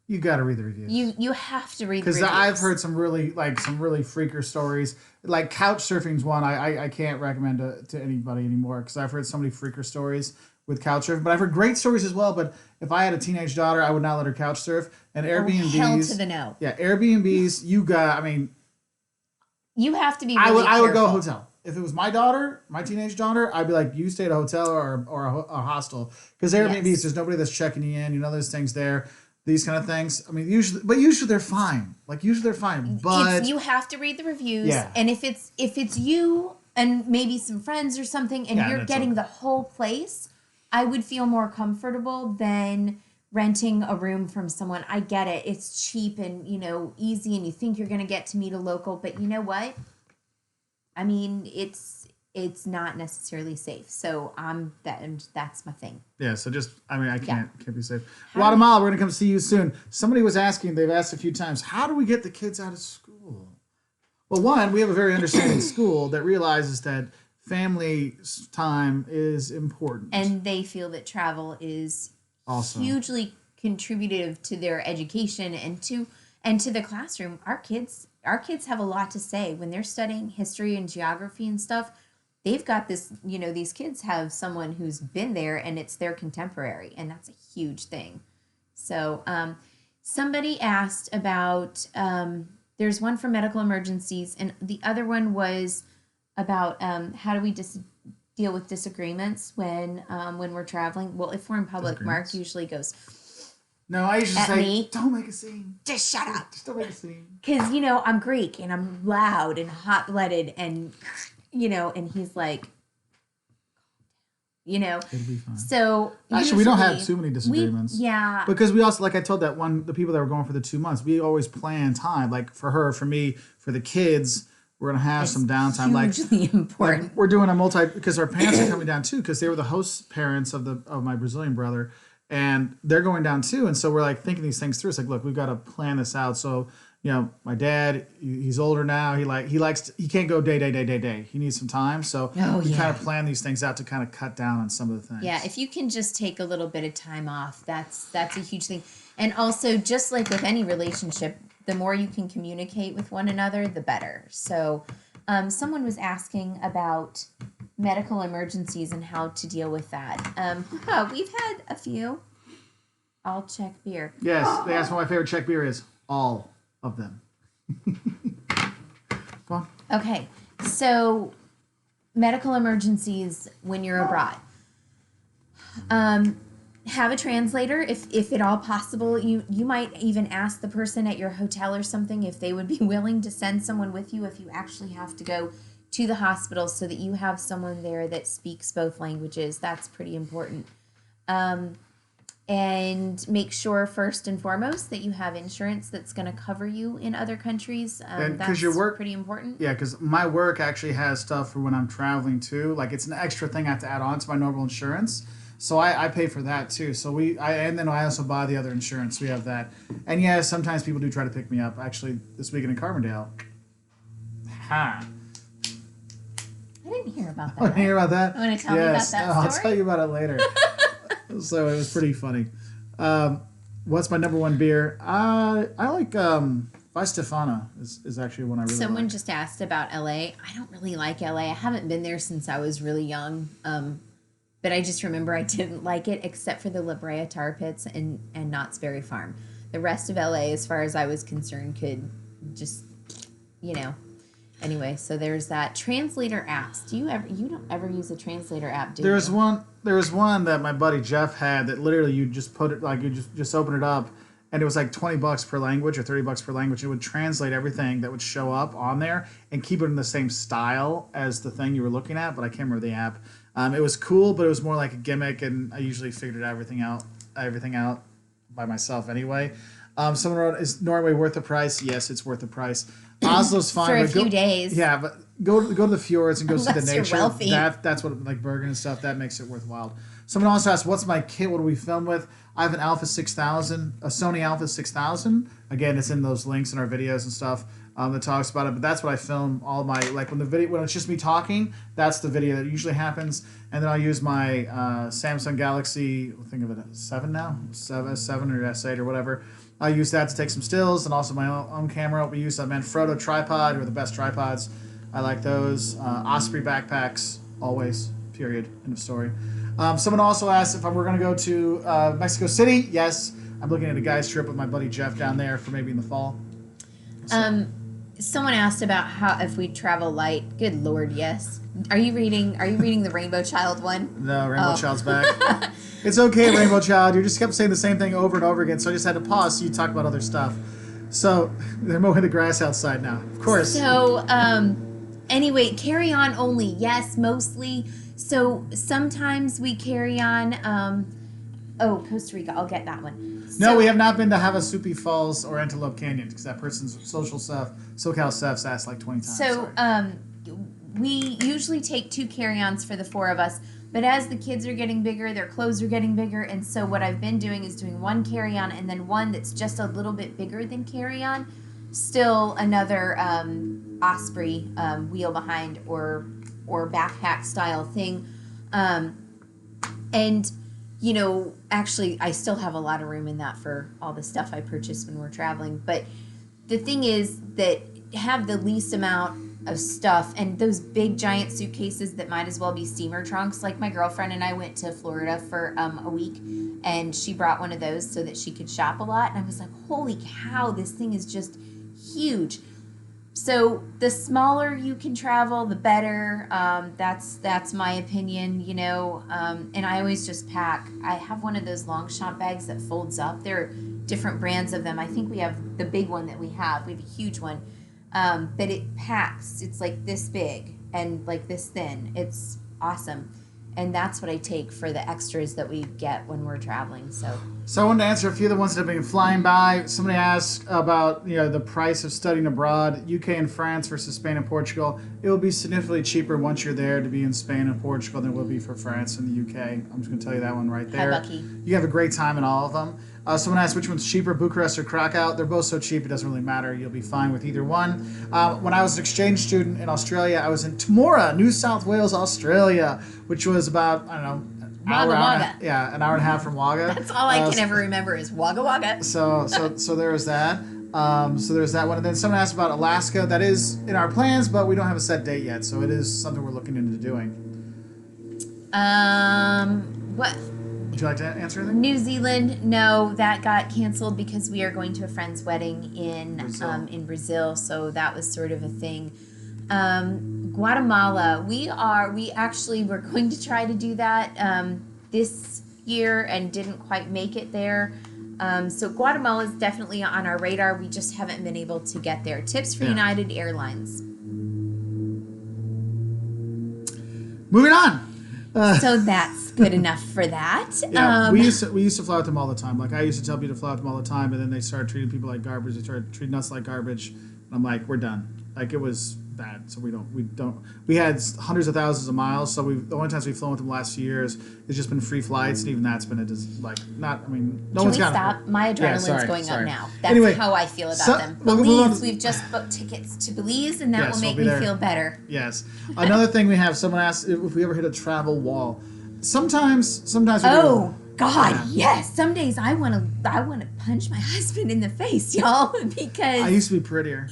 You got to read the reviews. You have to read the reviews. Because I've heard some really freaker stories. Like couch surfing's one I can't recommend to anybody anymore because I've heard so many freaker stories with couch surfing. But I've heard great stories as well. But if I had a teenage daughter, I would not let her couch surf. And Airbnbs, hell to the no. Yeah, Airbnbs. You have to be. Really I would go hotel. If it was my daughter, my teenage daughter, I'd be like, you stay at a hotel or a hostel because Airbnbs, there's nobody that's checking you in. You know, there's things there. These kind of things. I mean, usually they're fine. But you have to read the reviews. Yeah. And if it's you and maybe some friends or something, and you're getting the whole place, I would feel more comfortable than renting a room from someone. I get it. It's cheap and easy, and you think you're gonna get to meet a local, but you know what? I mean, it's not necessarily safe. So that's my thing. Yeah, so I can't be safe. Guatemala, we're gonna come see you soon. Somebody was asking, they've asked a few times, how do we get the kids out of school? Well, one, we have a very understanding school that realizes that family time is important. And they feel that travel is also hugely contributive to their education and to the classroom. Our kids have a lot to say when they're studying history and geography and stuff. They've got this, these kids have someone who's been there and it's their contemporary, and that's a huge thing. So somebody asked about, there's one for medical emergencies, and the other one was about how do we deal with disagreements when we're traveling. Well, if we're in public, Mark usually goes, no, I usually say, me, don't make a scene. Just shut up. Just don't make a scene. Because, I'm Greek and I'm loud and hot-blooded and... and he's like, it'll be fine. So actually, we don't have too many disagreements. Because we also, like I told the people that were going for the 2 months, we always plan time. Like for her, for me, for the kids, we're gonna have some downtime. Hugely important. Like we're doing because our parents are coming down too, because they were the host parents of my Brazilian brother, and they're going down too. And so we're like thinking these things through. It's like, look, we've got to plan this out. So. My dad, he's older now. He can't go day. He needs some time. So we kind of plan these things out to kind of cut down on some of the things. Yeah, if you can just take a little bit of time off, that's a huge thing. And also, just like with any relationship, the more you can communicate with one another, the better. So Someone was asking about medical emergencies and how to deal with that. We've had a few. All Czech beer. Yes, they asked what my favorite Czech beer is. All of them. Go on. Okay, so medical emergencies when you're abroad. Have a translator if at all possible. You might even ask the person at your hotel or something if they would be willing to send someone with you if you actually have to go to the hospital, so that you have someone there that speaks both languages. That's pretty important. And make sure first and foremost that you have insurance that's going to cover you in other countries. That's your work, pretty important. Yeah, because my work actually has stuff for when I'm traveling too. Like, it's an extra thing I have to add on to my normal insurance. So I pay for that too. So and then I also buy the other insurance. We have that. And yeah, sometimes people do try to pick me up. Actually, this weekend in Carbondale. Ha. I didn't hear about that. I didn't hear about that? Want to tell me about that story? I'll tell you about it later. So it was pretty funny. What's my number one beer? I like Vi Stefano is actually one I really like. Someone just asked about LA. I don't really like LA. I haven't been there since I was really young. But I just remember I didn't like it except for the La Brea Tar Pits and Knott's Berry Farm. The rest of LA, as far as I was concerned, could just, Anyway, so there's that. Translator apps. You don't ever use a translator app, do you? There was one that my buddy Jeff had that literally you just put it, like, you just open it up, and it was like $20 per language or $30 per language. It would translate everything that would show up on there and keep it in the same style as the thing you were looking at, but I can't remember the app. It was cool, but it was more like a gimmick, and I usually figured everything out by myself anyway. Someone wrote, is Norway worth the price? Yes, it's worth the price. Oslo's fine. For a few days. Yeah, but go to the fjords and go see the nature. You're wealthy. That's what, like Bergen and stuff, that makes it worthwhile. Someone also asked, what's my kit? What do we film with? I have an Alpha 6000, a Sony Alpha 6000. Again, it's in those links in our videos and stuff that talks about it. But that's what I film all my, like when it's just me talking, that's the video that usually happens. And then I'll use my Samsung Galaxy, think of it as 7 now, S7 or S8 or whatever. I use that to take some stills, and also my own camera. We use a Manfrotto tripod. They're the best tripods. I like those. Osprey backpacks, always, period, end of story. Someone also asked if we're going to go to Mexico City. Yes, I'm looking at a guy's trip with my buddy Jeff down there for maybe in the fall. So. Someone asked about if we travel light. Good Lord, yes. Are you reading the Rainbow Child one? No, Rainbow Child's back. It's okay, Rainbow Child. You just kept saying the same thing over and over again, so I just had to pause so you talk about other stuff. So they're mowing the grass outside now, of course. So anyway, carry on only. Yes, mostly. So sometimes we carry on. Costa Rica. I'll get that one. No, we have not been to Havasupai Falls or Antelope Canyon because that person's SoCal Stuff's asked like 20 times. So we usually take 2 carry-ons for the 4 of us. But as the kids are getting bigger, their clothes are getting bigger. And so what I've been doing is doing 1 carry-on and then one that's just a little bit bigger than carry-on. Still another Osprey wheel behind or backpack style thing. And, actually I still have a lot of room in that for all the stuff I purchased when we're traveling. But the thing is that have the least amount of stuff, and those big giant suitcases that might as well be steamer trunks. Like my girlfriend and I went to Florida for a week, and she brought one of those so that she could shop a lot, and I was like, holy cow, this thing is just huge. So the smaller you can travel, the better. That's my opinion, and I always just pack. I have one of those long shot bags that folds up. There are different brands of them. I think we have the big one that we have. We have a huge one. But it packs. It's like this big and like this thin. It's awesome. And that's what I take for the extras that we get when we're traveling. So I wanted to answer a few of the ones that have been flying by. Somebody asked about the price of studying abroad, UK and France versus Spain and Portugal. It will be significantly cheaper once you're there to be in Spain and Portugal than it will be for France and the UK. I'm just going to tell you that one right there. Hi, Bucky. You have a great time in all of them. Someone asked which one's cheaper, Bucharest or Krakow. They're both so cheap it doesn't really matter. You'll be fine with either one. When I was an exchange student in Australia, I was in Temora, New South Wales, Australia, which was about, I don't know, an hour and a half from Wagga. That's all I can ever remember is Wagga Wagga. So there was that. So there's that one. And then someone asked about Alaska. That is in our plans, but we don't have a set date yet. So it is something we're looking into doing. What? Would you like to answer anything? New Zealand, no, that got canceled because we are going to a friend's wedding in Brazil. So that was sort of a thing. Guatemala, we actually were going to try to do that this year and didn't quite make it there. So Guatemala is definitely on our radar. We just haven't been able to get there. Tips for United Airlines. Moving on. So that's good enough for that. Yeah, we used to fly with them all the time. Like I used to tell people to fly with them all the time, and then they started treating people like garbage. They started treating us like garbage. And I'm like, we're done. Like it was bad. So we had hundreds of thousands of miles. So the only times we've flown with them the last few years, it's just been free flights, and even that's been no one's got. Stop? My adrenaline's going up now. That's anyway, how I feel about them. Belize, we've just booked tickets to Belize, and that will make me feel better. Yes. Another thing we have. Someone asked if we ever hit a travel wall. Sometimes. We do. God, yes. Some days I want to punch my husband in the face, y'all, because I used to be prettier.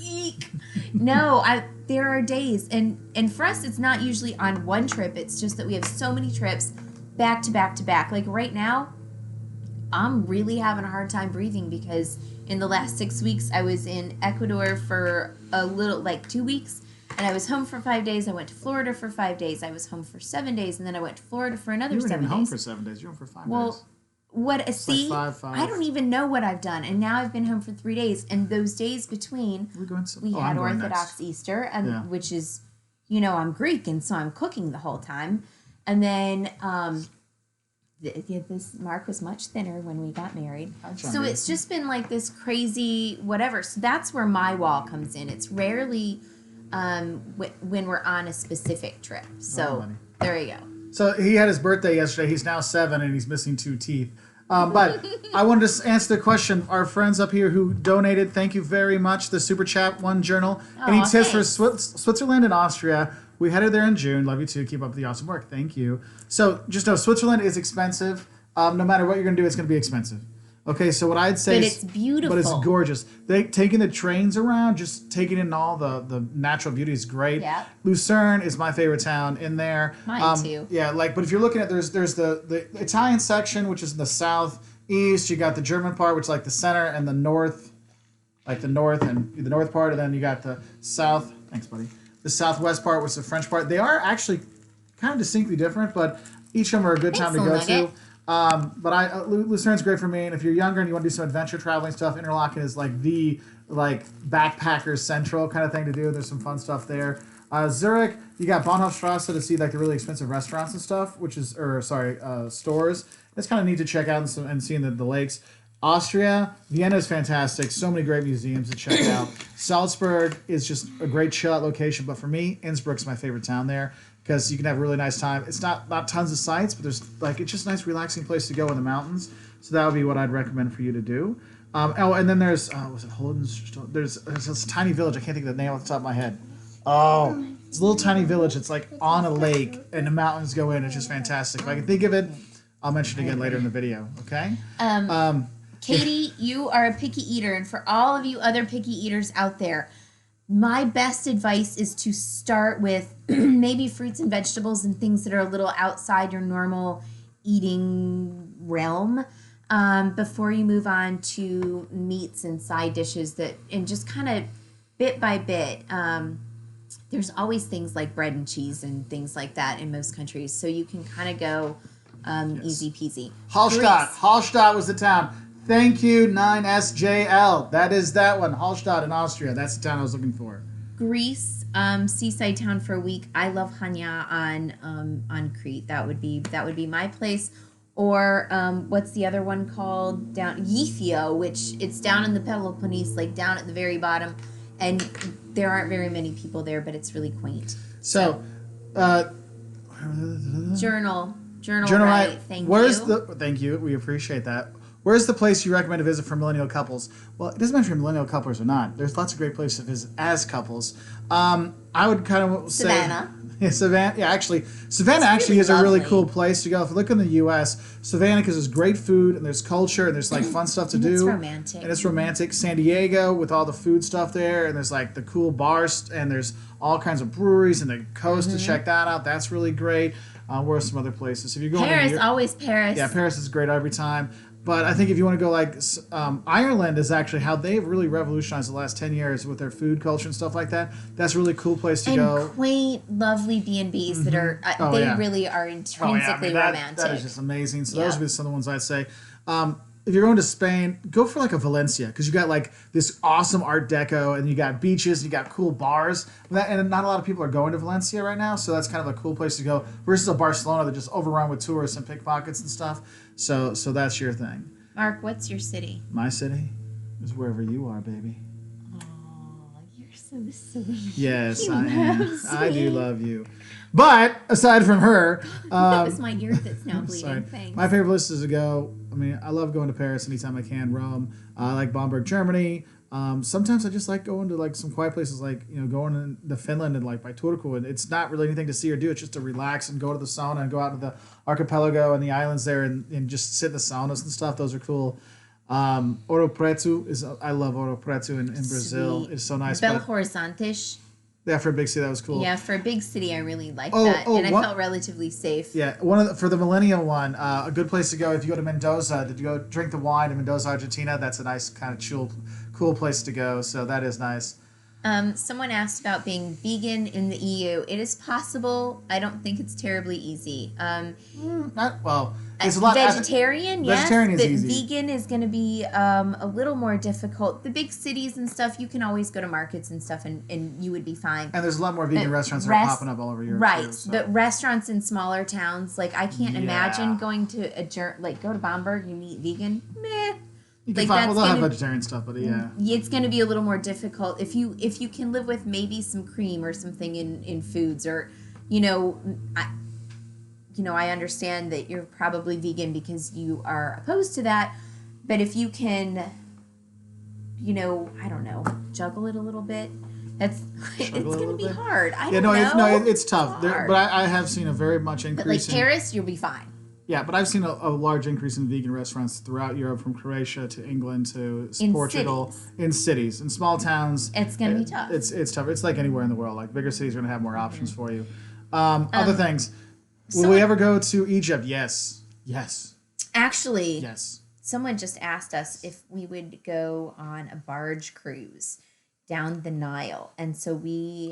No, there are days, and for us, it's not usually on one trip. It's just that we have so many trips back to back to back. Like right now, I'm really having a hard time breathing because in the last 6 weeks, I was in Ecuador for 2 weeks. And I was home for 5 days. I went to Florida for 5 days. I was home for 7 days, and then I went to Florida for another 7 days. You weren't home for 7 days. You were home for 5 days. See, like five. I don't even know what I've done, and now I've been home for 3 days. And those days between, we had Orthodox Easter, which is, I'm Greek, and so I'm cooking the whole time. And then this Mark was much thinner when we got married, so it's just been like this crazy whatever. So that's where my wall comes in. It's rarely. When we're on a specific trip. So there you go. So he had his birthday yesterday. He's now 7 and he's missing 2 teeth. But I wanted to answer the question. Our friends up here who donated, thank you very much. The Super Chat One Journal. Any tips for Switzerland and Austria? We headed there in June. Love you too. Keep up the awesome work. Thank you. So just know Switzerland is expensive. No matter what you're going to do, it's going to be expensive. Okay, so what I'd say but it's beautiful. But it's gorgeous. Taking the trains around, just taking in all the natural beauty is great. Yeah. Lucerne is my favorite town in there. Mine too. Yeah, but if you're looking at there's the Italian section, which is in the southeast. You got the German part, which is like the center and the north, like the north part, and then you got the south. Thanks, buddy. The southwest part, which is the French part. They are actually kind of distinctly different, but each of them are a good time to go to. But Lucerne's great for me, and if you're younger and you want to do some adventure traveling stuff, Interlaken is like the backpackers central kind of thing to do. There's some fun stuff there. Zurich, you got Bahnhofstrasse to see like the really expensive restaurants and stuff, stores. It's kind of neat to check out and seeing the lakes. Austria, Vienna is fantastic. So many great museums to check out. Salzburg is just a great chill out location, but for me, Innsbruck's my favorite town there. Because you can have a really nice time. It's not tons of sights, but there's it's just a nice relaxing place to go in the mountains. So that would be what I'd recommend for you to do. And then there's was it Holden's? There's this tiny village. I can't think of the name off the top of my head. Oh, it's a little tiny village. It's like on a lake, and the mountains go in. It's just fantastic. If I can think of it, I'll mention it again later in the video. Okay. Katie, you are a picky eater, and for all of you other picky eaters out there, my best advice is to start with maybe fruits and vegetables and things that are a little outside your normal eating realm before you move on to meats and side dishes and just kind of bit by bit. There's always things like bread and cheese and things like that in most countries, so you can kind of go easy peasy. Hallstatt was the town. Thank you, 9SJL. That is that one. Hallstatt in Austria. That's the town I was looking for. Greece, seaside town for a week. I love Hania on Crete. That would be my place. Or what's the other one called? Down Yethio, which it's down in the Peloponnese, like down at the very bottom, and there aren't very many people there, but it's really quaint. So, journal right. Thank you. Thank you. We appreciate that. Where's the place you recommend to visit for millennial couples? Well, it doesn't matter if you're millennial couples or not. There's lots of great places to visit as couples. I would kind of say Savannah. Yeah, Savannah. Yeah, actually, Savannah actually is a really cool place to go. If you look in the U.S., Savannah, because there's great food and there's culture and there's like fun stuff to do. It's romantic. And it's romantic. San Diego with all the food stuff there, and there's like the cool bars, and there's all kinds of breweries and the coast to check that out. That's really great. Where are some other places? If you're going Paris, always Paris. Yeah, Paris is great every time. But I think if you want to go like Ireland is actually how they've really revolutionized the last 10 years with their food culture and stuff like that. That's a really cool place to go. And quaint, lovely B&Bs that are, really are intrinsically romantic. That is just amazing. So those would be some of the ones I'd say. If you're going to Spain, go for like a Valencia because you got like this awesome Art Deco and you got beaches, you got cool bars. And not a lot of people are going to Valencia right now, so that's kind of a cool place to go versus a Barcelona that just overrun with tourists and pickpockets and stuff. So that's your thing. Mark, what's your city? My city is wherever you are, baby. Oh, you're so sweet. Yes, I am. I do love you. But aside from her, that was my ear that's now bleeding. Sorry. Thanks. My favorite places to go. I mean, I love going to Paris anytime I can. Rome. I like Bamberg, Germany. Sometimes I just like going to like some quiet places, like going to Finland and like by Turku, and it's not really anything to see or do. It's just to relax and go to the sauna and go out to the archipelago and the islands there and just sit in the saunas and stuff. Those are cool. Ouro Preto is I love Ouro Preto in Brazil. It's so nice. Belo Horizonte. Yeah, for a big city, that was cool. Yeah, for a big city, I really liked that, and I felt relatively safe. Yeah, for the Millennial one, a good place to go if you go to Mendoza, to go drink the wine in Mendoza, Argentina. That's a nice kind of cool place to go. So that is nice. Someone asked about being vegan in the EU. It is possible. I don't think it's terribly easy. It's a lot. Vegetarian, yes, vegetarian is but easy. vegan is going to be a little more difficult. The big cities and stuff, you can always go to markets and stuff, and you would be fine. And there's a lot more vegan restaurants that are popping up all over Europe. Right, too, so. but restaurants in smaller towns, like I can't imagine going to go to Bamberg, you eat vegan, meh. You can find, they'll have vegetarian stuff, but yeah. It's going to be a little more difficult if you can live with maybe some cream or something in foods, or I understand that you're probably vegan because you are opposed to that, but if you can, I don't know, juggle it a little bit. It's going to be hard. I don't know. It's tough. But I have seen a very much increase. But like Paris, you'll be fine. Yeah, but I've seen a large increase in vegan restaurants throughout Europe, from Croatia to England to Portugal. In cities. In small towns. It's going to be tough. It's tough. It's like anywhere in the world. Like bigger cities are going to have more options for you. Other things. Will we ever go to Egypt? Yes. Actually, yes. Someone just asked us if we would go on a barge cruise down the Nile, and so we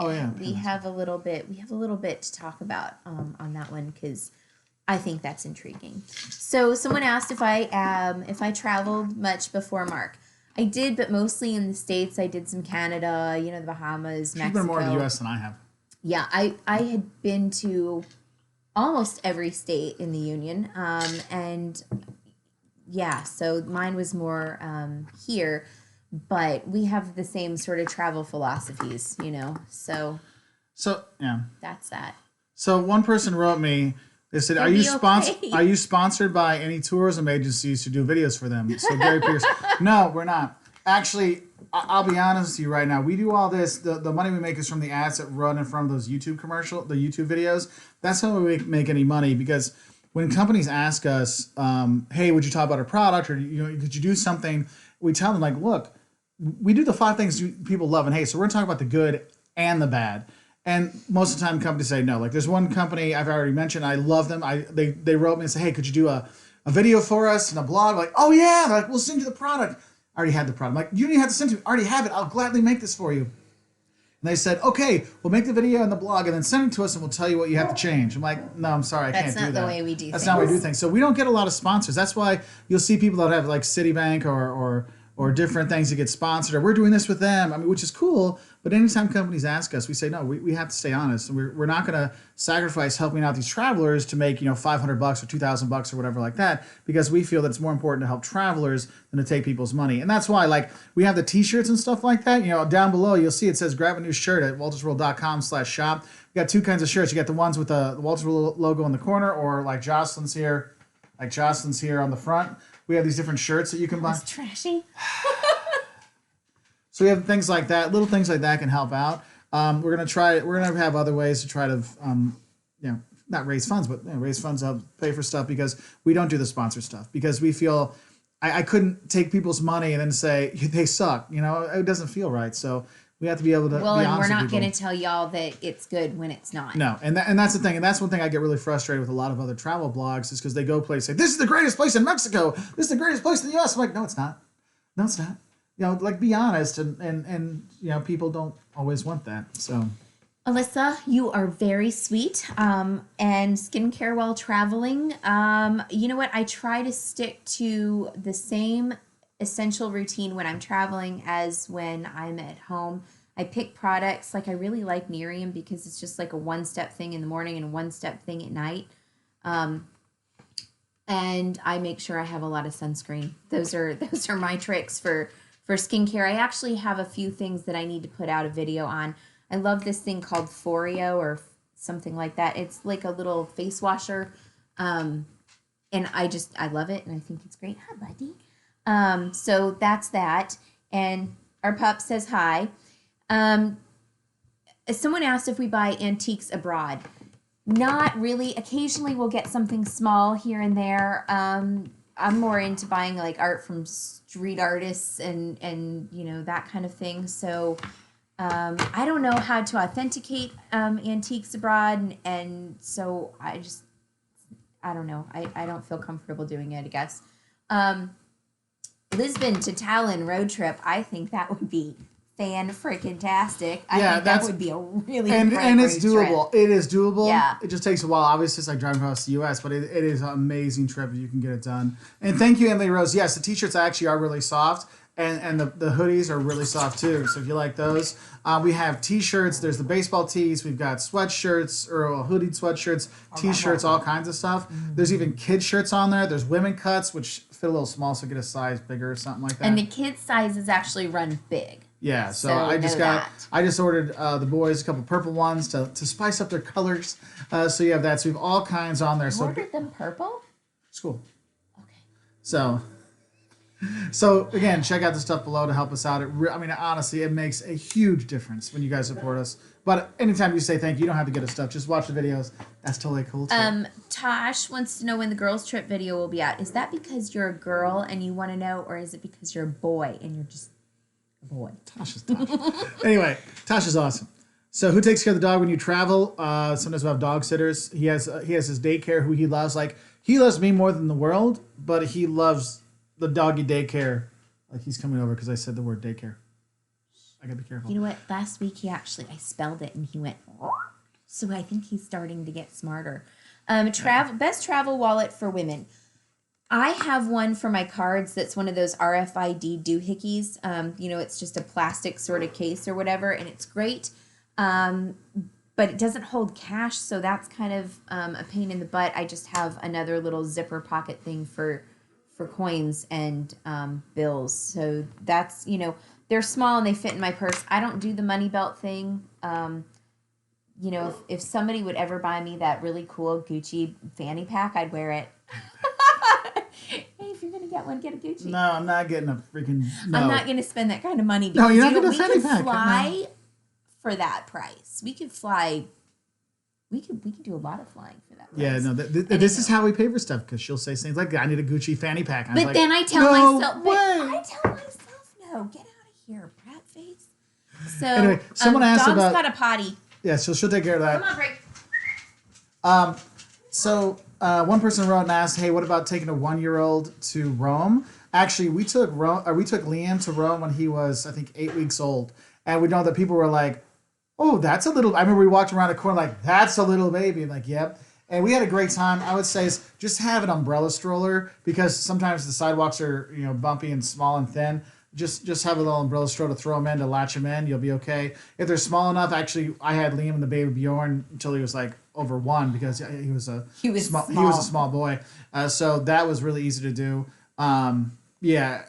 have a little bit to talk about on that one because I think that's intriguing. So someone asked if I traveled much before Mark. I did, but mostly in the States. I did some Canada, the Bahamas, Mexico. You've been more in the U.S. than I have. Yeah, I had been to almost every state in the Union, and yeah, so mine was more here, but we have the same sort of travel philosophies, so yeah, that's that. So one person wrote me. They said, "Are you sponsored by any tourism agencies to do videos for them?" So Gary Pierce, no, we're not. Actually, I'll be honest with you right now. We do all this. The money we make is from the ads that run in front of those YouTube videos. That's how we make any money, because when companies ask us, "Hey, would you talk about a product, or could you do something?" We tell them, like, "Look, we do the 5 things people love and hate. So we're gonna talk about the good and the bad." And most of the time, companies say no. Like, there's one company I've already mentioned. I love them. They wrote me and said, "Hey, could you do a video for us and a blog?" I'm like, "Oh yeah!" They're like, "We'll send you the product." I already had the product. I'm like, "You don't even have to send it to me. I already have it. I'll gladly make this for you." And they said, "Okay, we'll make the video and the blog and then send it to us and we'll tell you what you have to change." I'm like, "No, I'm sorry, I can't do that. That's not the way we do things. That's not how we do things." So we don't get a lot of sponsors. That's why you'll see people that have like Citibank or different things that get sponsored, or we're doing this with them. I mean, which is cool. But anytime companies ask us, we say, no, we have to stay honest. We're not going to sacrifice helping out these travelers to make, $500 or $2,000 or whatever like that, because we feel that it's more important to help travelers than to take people's money. And that's why, like, we have the t-shirts and stuff like that. Down below, you'll see it says grab a new shirt at woltersworld.com/shop. We got 2 kinds of shirts. You got the ones with the Wolters World logo in the corner, or like Jocelyn's here on the front. We have these different shirts that you can buy. It's trashy. So we have things like that. Little things like that can help out. We're gonna have other ways to try to, not raise funds, but raise funds to pay for stuff, because we don't do the sponsor stuff, because we feel I couldn't take people's money and then say they suck. It doesn't feel right. So we have to be able to. Well, be and we're honest with not people. going to tell y'all that it's good when it's not. No, and that's the thing, and that's one thing I get really frustrated with a lot of other travel blogs, is because they go places, say, this is the greatest place in Mexico, this is the greatest place in the U.S. I'm like, no, it's not. No, it's not. Be honest, and people don't always want that. So, Alyssa, you are very sweet. And skincare while traveling. You know what? I try to stick to the same essential routine when I'm traveling as when I'm at home. I pick products, like I really like Meridian because it's just like a one-step thing in the morning and a one-step thing at night. And I make sure I have a lot of sunscreen. Those are my tricks for skincare. I actually have a few things that I need to put out a video on. I love this thing called Foreo or something like that. It's like a little face washer. And I love it and I think it's great. Hi, buddy. So that's that. And our pup says hi. Someone asked if we buy antiques abroad. Not really. Occasionally we'll get something small here and there. I'm more into buying like art from street artists and that kind of thing. So I don't know how to authenticate antiques abroad, and so I don't know. I don't feel comfortable doing it, I guess. Lisbon to Tallinn road trip. I think that would be fan-freaking-tastic. I think that would be a really great and it's doable. Trip. It is doable. Yeah. It just takes a while. Obviously, it's like driving across the U.S., but it is an amazing trip if you can get it done. And thank you, Emily Rose. Yes, the T-shirts actually are really soft, and the hoodies are really soft too. So if you like those, we have T-shirts. There's the baseball tees. We've got sweatshirts or hoodied sweatshirts, T-shirts, all kinds of stuff. Mm-hmm. There's even kid shirts on there. There's women cuts, which fit a little small, so get a size bigger or something like that. And the kids' sizes actually run big. Yeah, so I just ordered the boys a couple purple ones to spice up their colors. So you have that. So we have all kinds on there. You ordered them purple? It's cool. Okay. So again, check out the stuff below to help us out. Honestly, it makes a huge difference when you guys support us. But anytime you say thank you, you don't have to get us stuff. Just watch the videos. That's totally cool too. Tosh wants to know when the girls trip video will be out. Is that because you're a girl and you want to know, or is it because you're a boy and you're just a boy? Tosh is Tosh. Anyway, Tosh is awesome. So who takes care of the dog when you travel? Sometimes we have dog sitters. He has his daycare who he loves. Like, he loves me more than the world, but he loves the doggy daycare. Like, he's coming over because I said the word daycare. I gotta be careful. You know what? Last week I spelled it and he went, so I think he's starting to get smarter. Best travel wallet for women. I have one for my cards that's one of those RFID doohickeys. It's just a plastic sort of case or whatever, and it's great. But it doesn't hold cash, so that's kind of a pain in the butt. I just have another little zipper pocket thing for coins and bills. So that's, they're small and they fit in my purse. I don't do the money belt thing. If somebody would ever buy me that really cool Gucci fanny pack, I'd wear it. Hey, if you're going to get one, get a Gucci. No, I'm not getting a freaking... No. I'm not going to spend that kind of money. No, you're not getting a fanny pack. We could fly for that price. We could fly... We could do a lot of flying for that price. Yeah, no, this is how we pay for stuff, because she'll say things like, I need a Gucci fanny pack. And but then I tell myself, no, get out of here, brat face. So, anyway, someone asked dog's about... got a potty. Yeah, so she'll take care of that. Come on, break. One person wrote and asked, hey, what about taking a 1-year-old to Rome? Actually, we took Liam to Rome when he was, I think, 8 weeks old. And we know that people were like, oh, that's a little... I remember we walked around the corner like, that's a little baby. I'm like, yep. And we had a great time. I would say is just have an umbrella stroller, because sometimes the sidewalks are, bumpy and small and thin. Just have a little umbrella stroller to throw them in, to latch them in. You'll be okay. If they're small enough, actually, I had Liam and the baby Bjorn until he was like over 1, because he was a small boy. So that was really easy to do. Yeah.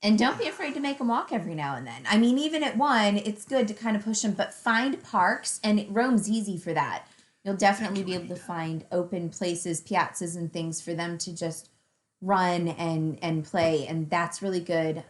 And don't be afraid to make them walk every now and then. I mean, even at 1, it's good to kind of push them, but find parks, and Rome's easy for that. You'll definitely be able to find open places, piazzas and things for them to just run and play, and that's really good.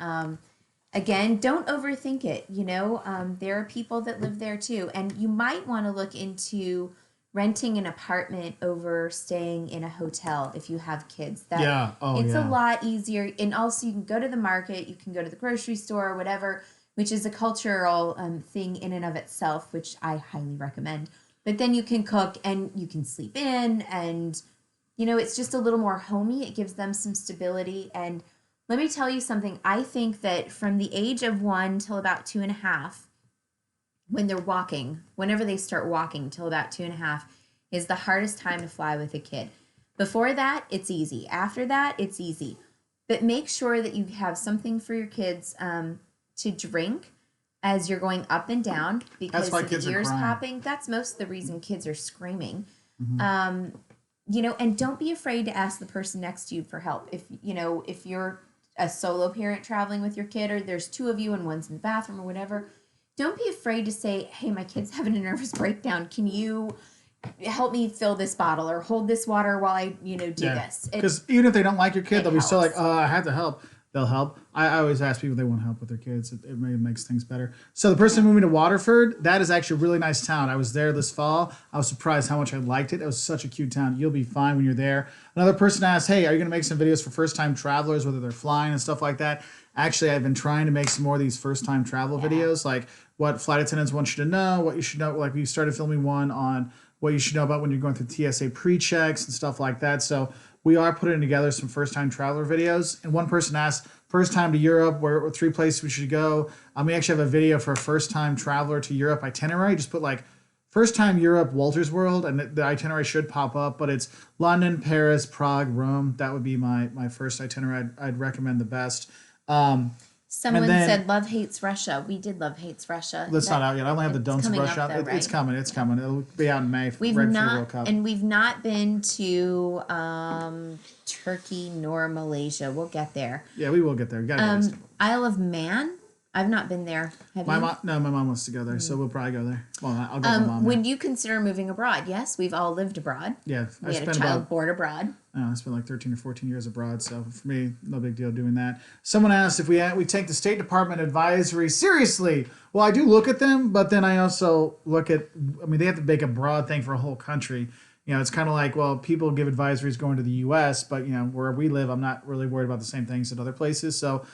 Again, don't overthink it. There are people that live there too, and you might want to look into renting an apartment over staying in a hotel if you have kids. It's a lot easier, and also you can go to the market, you can go to the grocery store, whatever, which is a cultural thing in and of itself, which I highly recommend. But then you can cook and you can sleep in, and it's just a little more homey. It gives them some stability. And let me tell you something. I think that from the age of 1 till about 2.5, when they're walking, whenever they start walking till about 2.5, is the hardest time to fly with a kid. Before that, it's easy. After that, it's easy. But make sure that you have something for your kids to drink as you're going up and down, because of the ears popping. That's most of the reason kids are screaming. And don't be afraid to ask the person next to you for help. If you're a solo parent traveling with your kid, or there's 2 of you and one's in the bathroom or whatever, don't be afraid to say, hey, my kid's having a nervous breakdown. Can you help me fill this bottle or hold this water while I, do this? Because even if they don't like your kid, they'll be still like, oh, I had to help. They'll help. I always ask people if they want help with their kids. It makes things better. So the person moving to Waterford, that is actually a really nice town. I was there this fall. I was surprised how much I liked it. It was such a cute town. You'll be fine when you're there. Another person asked, hey, are you going to make some videos for first-time travelers, whether they're flying and stuff like that? Actually, I've been trying to make some more of these first-time travel videos, like what flight attendants want you to know, what you should know. Like we started filming one on what you should know about when you're going through TSA pre-checks and stuff like that. So we are putting together some first-time traveler videos. And one person asked, first time to Europe, where 3 places we should go. We actually have a video for a first-time traveler to Europe itinerary. Just put like first-time Europe, Wolters World, and the itinerary should pop up. But it's London, Paris, Prague, Rome. That would be my first itinerary. I'd recommend the best. Someone said Love Hates Russia. We did Love Hates Russia. That's not out yet. I only have the Don'ts of Russia out. Though, right? It's coming. It's coming. It'll be out in May for the World Cup. And we've not been to Turkey nor Malaysia. We'll get there. Yeah, we will get there. We gotta get Isle of Man. I've not been there. Have you? My mom wants to go there, so we'll probably go there. Well, I'll go with my mom. Would you consider moving abroad? Yes, we've all lived abroad. Yeah, we had a child born abroad. I spent like 13 or 14 years abroad, so for me, no big deal doing that. Someone asked if we take the State Department advisory seriously. Well, I do look at them, but then I also look at, they have to make a broad thing for a whole country. It's kind of like, well, people give advisories going to the U.S., but, where we live, I'm not really worried about the same things at other places. So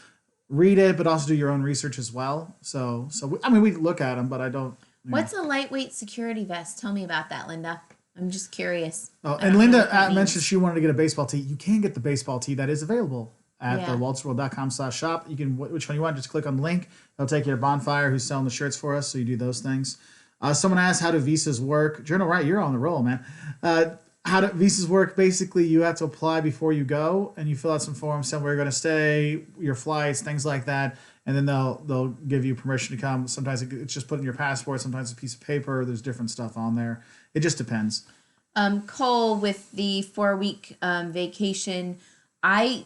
read it, but also do your own research as well. So we look at them, but I don't. What's a lightweight security vest? Tell me about that, Linda. I'm just curious. Oh, and Linda mentioned she wanted to get a baseball tee. You can get the baseball tee that is available at the woltersworld.com/shop. You can, which one you want, just click on the link. It'll take you to Bonfire, who's selling the shirts for us, so you do those things. Someone asked, how do visas work? Journal, right, you're on the roll, man. How do visas work? Basically, you have to apply before you go, and you fill out some forms saying where you're going to stay, your flights, things like that, and then they'll give you permission to come. Sometimes it's just put in your passport. Sometimes it's a piece of paper. There's different stuff on there. It just depends. Cole, with the 4-week vacation, I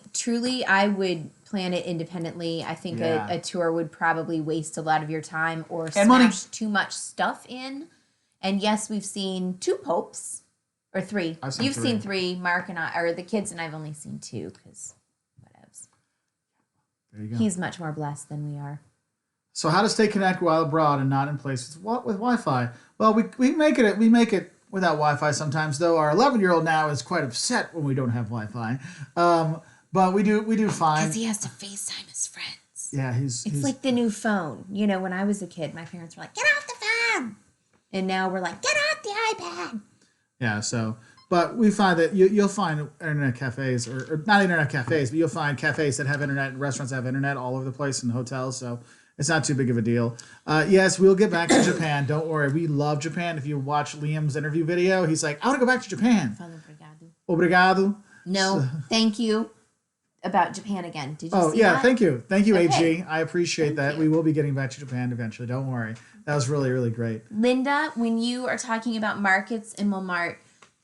would plan it independently. I think a tour would probably waste a lot of your time or smash too much stuff in. And yes, we've seen 2 popes. Or 3. You've seen 3. Mark and I, or the kids and I've only seen 2 because whatevs. There you go. He's much more blessed than we are. So how to stay connected while abroad and not in places with Wi-Fi? Well, we make it without Wi-Fi sometimes. Though our 11-year-old now is quite upset when we don't have Wi-Fi. But we do fine. Because he has to FaceTime his friends. Yeah, he's like the new phone. When I was a kid, my parents were like, "Get off the phone," and now we're like, "Get off the iPad." Yeah, but we find that you'll find internet cafes, or not internet cafes, but you'll find cafes that have internet and restaurants that have internet all over the place and hotels, so it's not too big of a deal. Yes, we'll get back to Japan. Don't worry, we love Japan. If you watch Liam's interview video, he's like, I want to go back to Japan. Obrigado. No, thank you. About Japan again. Did you see that? Thank you. Thank you, okay. AG. I appreciate that. We will be getting back to Japan eventually. Don't worry. That was really, really great. Linda, when you are talking about markets in Montmartre,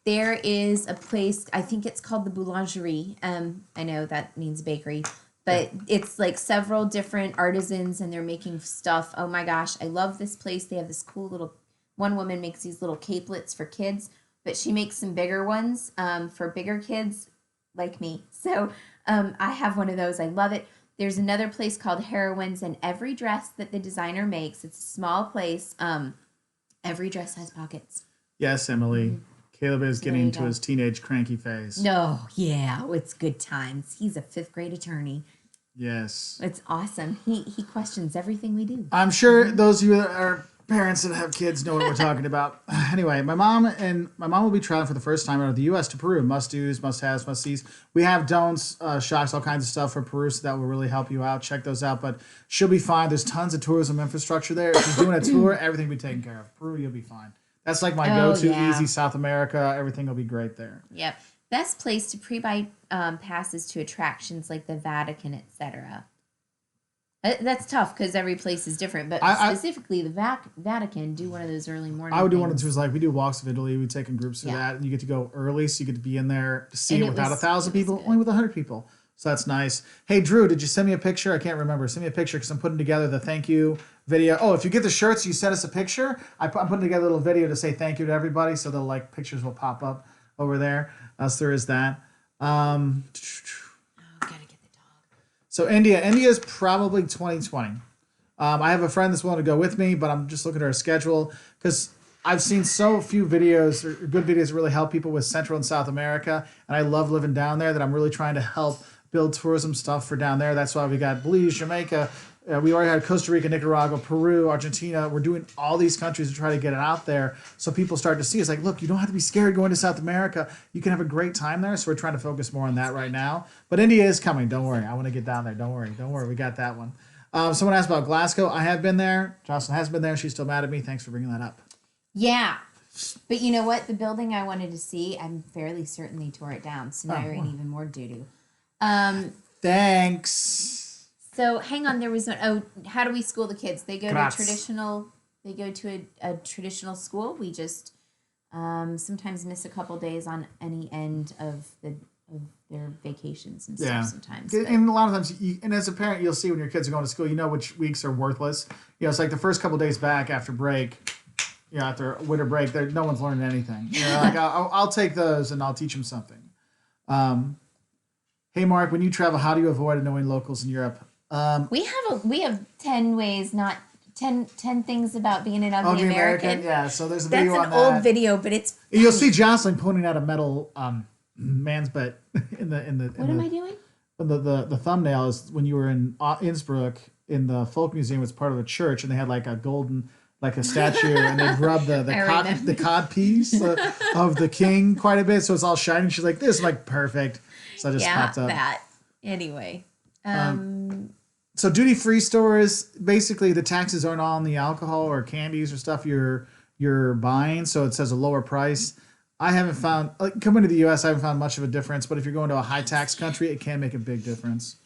there is a place, I think it's called the Boulangerie. I know that means bakery, but it's like several different artisans and they're making stuff. Oh my gosh, I love this place. They have this cool little, one woman makes these little capelets for kids, but she makes some bigger ones for bigger kids. like me. So I have one of those. I love it. There's another place called Heroines, and every dress that the designer makes, it's a small place. Every dress has pockets. Yes, Emily. Caleb is getting into his teenage cranky phase. No, yeah, it's good times. He's a 5th grade attorney. Yes. It's awesome. He questions everything we do. I'm sure those of you that are parents that have kids know what we're talking about. Anyway, my mom will be traveling for the first time out of the U.S. to Peru. Must-dos, must-haves, must-sees. We have don'ts, shocks, all kinds of stuff for Peru, so that will really help you out. Check those out, but she'll be fine. There's tons of tourism infrastructure there. If you're doing a tour, everything will be taken care of. Peru, you'll be fine. That's like my go-to easy South America. Everything will be great there. Yep. Best place to pre-buy passes to attractions like the Vatican, etc. That's tough because every place is different, but specifically the Vatican, do one of those early morning I would do things. one of the tours, like we do walks of Italy. We take in groups for that, and you get to go early, so you get to be in there to see it without 1,000 people, only with 100 people. So that's nice. Hey, Drew, did you send me a picture? I can't remember. Send me a picture because I'm putting together the thank you video. Oh, if you get the shirts, you send us a picture. I'm putting together a little video to say thank you to everybody, so the pictures will pop up over there. So there is that. Gotta get the dog. So India is probably 2020. I have a friend that's willing to go with me, but I'm just looking at her schedule because I've seen so few videos or good videos that really help people with Central and South America, and I love living down there that I'm really trying to help build tourism stuff for down there. That's why we got Belize, Jamaica. We already had Costa Rica, Nicaragua, Peru, Argentina. We're doing all these countries to try to get it out there so people start to see. It's like, look, you don't have to be scared going to South America. You can have a great time there. So we're trying to focus more on that right now. But India is coming. Don't worry. I want to get down there. Don't worry. We got that one. Someone asked about Glasgow. I have been there. Jocelyn has been there. She's still mad at me. Thanks for bringing that up. Yeah. But you know what? The building I wanted to see, I'm fairly certain they tore it down. So now you're in even more doo-doo. Thanks. So hang on, there was how do we school the kids? They go to a traditional school. We just sometimes miss a couple days on any end of their vacations and stuff sometimes. And a lot of times, and as a parent, you'll see when your kids are going to school, you know which weeks are worthless. It's like the first couple days back after break, after winter break, no one's learning anything. Like I'll take those and I'll teach them something. Hey, Mark, when you travel, how do you avoid annoying locals in Europe? We have 10 ways, not 10 things about being an ugly American. Yeah, so there's a video on that. That's an old video, but it's funny. You'll see Jocelyn pointing out a metal man's butt in the. What am I doing? The thumbnail is when you were in Innsbruck in the folk museum. It's part of a church, and they had like a golden. Like a statue, and they rub the cod piece of the king quite a bit, so it's all shiny. She's like, "This is like perfect." So I just popped up. That anyway. So duty-free stores, basically, the taxes aren't all on the alcohol or candies or stuff you're buying, so it says a lower price. I haven't found coming to the U.S. I haven't found much of a difference, but if you're going to a high-tax country, it can make a big difference.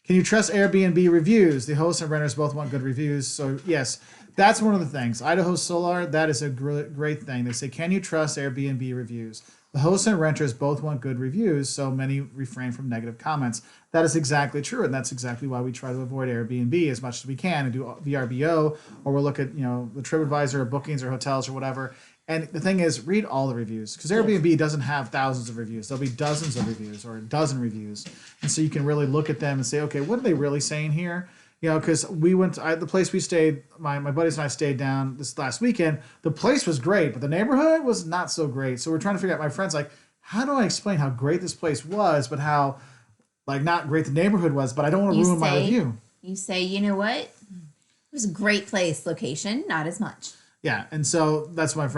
Can you trust Airbnb reviews? The hosts and renters both want good reviews, so yes. That's one of the things. Idaho Solar, that is a great thing. They say, can you trust Airbnb reviews? The hosts and renters both want good reviews, so many refrain from negative comments. That is exactly true, and that's exactly why we try to avoid Airbnb as much as we can and do VRBO, or we'll look at the TripAdvisor or bookings or hotels or whatever. And the thing is, read all the reviews, because Airbnb doesn't have thousands of reviews. There'll be dozens of reviews or a dozen reviews. And so you can really look at them and say, okay, what are they really saying here? Because we went to the place we stayed, my buddies and I stayed down this last weekend. The place was great, but the neighborhood was not so great. So we're trying to figure out, my friend's like, how do I explain how great this place was, but how not great the neighborhood was, but I don't want to ruin my review. You say, you know what? It was a great place, location, not as much. Yeah, and so that's what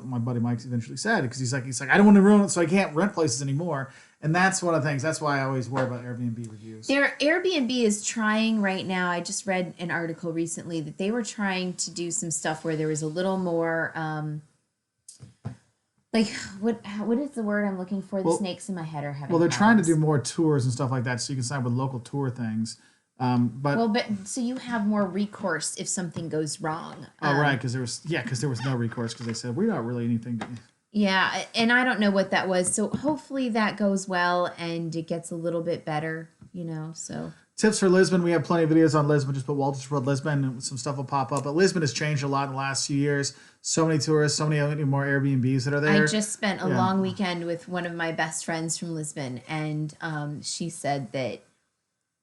my buddy Mike eventually said, because he's like, I don't want to ruin it, so I can't rent places anymore. And that's one of the things. That's why I always worry about Airbnb reviews. Airbnb is trying right now. I just read an article recently that they were trying to do some stuff where there was a little more, what is the word I'm looking for? The snakes in my head are having. Well, they're trying to do more tours and stuff like that, so you can sign up with local tour things. But so you have more recourse if something goes wrong. Right, because there was no recourse because they said we're not really anything to. Yeah, and I don't know what that was. So hopefully that goes well and it gets a little bit better, so. Tips for Lisbon. We have plenty of videos on Lisbon. Just put Wolters World Lisbon and some stuff will pop up. But Lisbon has changed a lot in the last few years. So many tourists, so many more Airbnbs that are there. I just spent a long weekend with one of my best friends from Lisbon, and she said that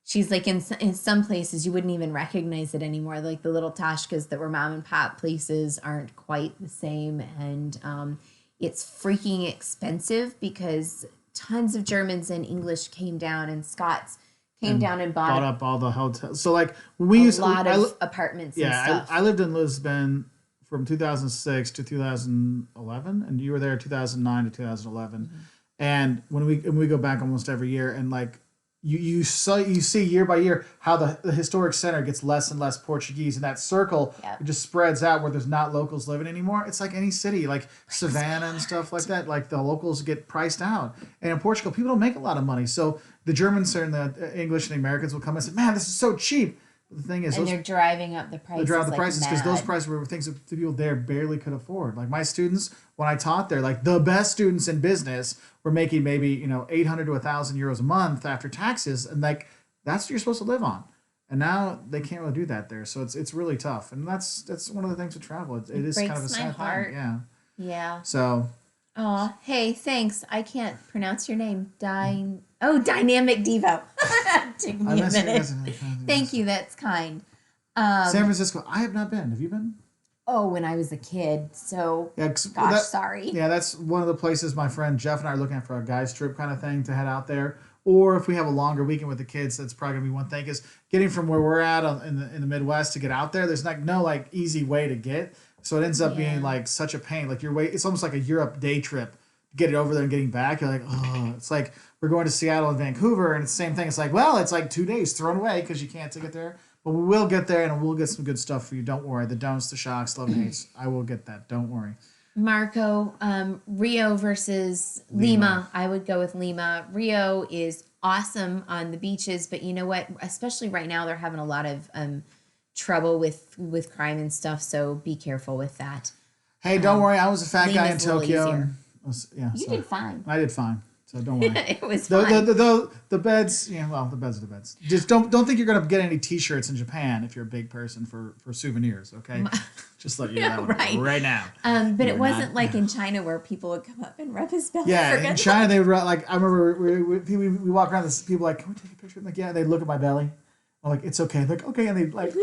she's like in some places you wouldn't even recognize it anymore. Like the little Tashkas that were mom and pop places aren't quite the same, and it's freaking expensive because tons of Germans and English came down and Scots came down and bought up all the hotels. So like we used a lot of apartments. And stuff. I lived in Lisbon from 2006 to 2011, and you were there 2009 to 2011. Mm-hmm. And when we go back almost every year, and like you see year by year how the historic center gets less and less Portuguese, and that circle it just spreads out where there's not locals living anymore. It's like any city, like Savannah and stuff like that. Like the locals get priced out, and in Portugal, people don't make a lot of money. So the Germans and the English and the Americans will come and say, "Man, this is so cheap." The thing is, they're driving up the prices. They drive the prices because those prices were things that the people there barely could afford. Like my students, when I taught there, like the best students in business were making maybe 800 to 1,000 euros a month after taxes, and like that's what you're supposed to live on. And now they can't really do that there, so it's really tough. And that's one of the things with travel. It is kind of a sad thing. Yeah. Yeah. So. Oh, hey, thanks. I can't pronounce your name. Dynamic Devo. Took me a minute. Thank you. That's kind. San Francisco. I have not been. Have you been? Oh, when I was a kid. So, sorry. Yeah, that's one of the places my friend Jeff and I are looking at for a guys trip kind of thing to head out there. Or if we have a longer weekend with the kids, that's probably gonna be one thing. Is getting from where we're at in the Midwest to get out there. There's no easy way to get. So it ends up being like such a pain. Like it's almost like a Europe day trip. Get it over there and getting back. You're like, oh, it's like we're going to Seattle and Vancouver, and it's the same thing. It's like, well, it's like 2 days thrown away because you can't get there. But we will get there, and we'll get some good stuff for you. Don't worry. The don'ts, the shocks, love and hates. I will get that. Don't worry. Marco, Rio versus Lima. I would go with Lima. Rio is awesome on the beaches, but you know what? Especially right now, they're having a lot of trouble with crime and stuff, so be careful with that. Hey, don't worry. I was a fat guy in Tokyo. You did fine. I did fine, so don't worry. It was fine. The beds, the beds are the beds. Just don't think you're gonna get any T-shirts in Japan if you're a big person for souvenirs. Okay, just let you know that right now. But it wasn't like in China where people would come up and rub his belly. Yeah, in China they would like. I remember we walk around. This people like, can we take a picture? I'm like, yeah. They'd look at my belly. I'm like, it's okay. Like, okay, and they like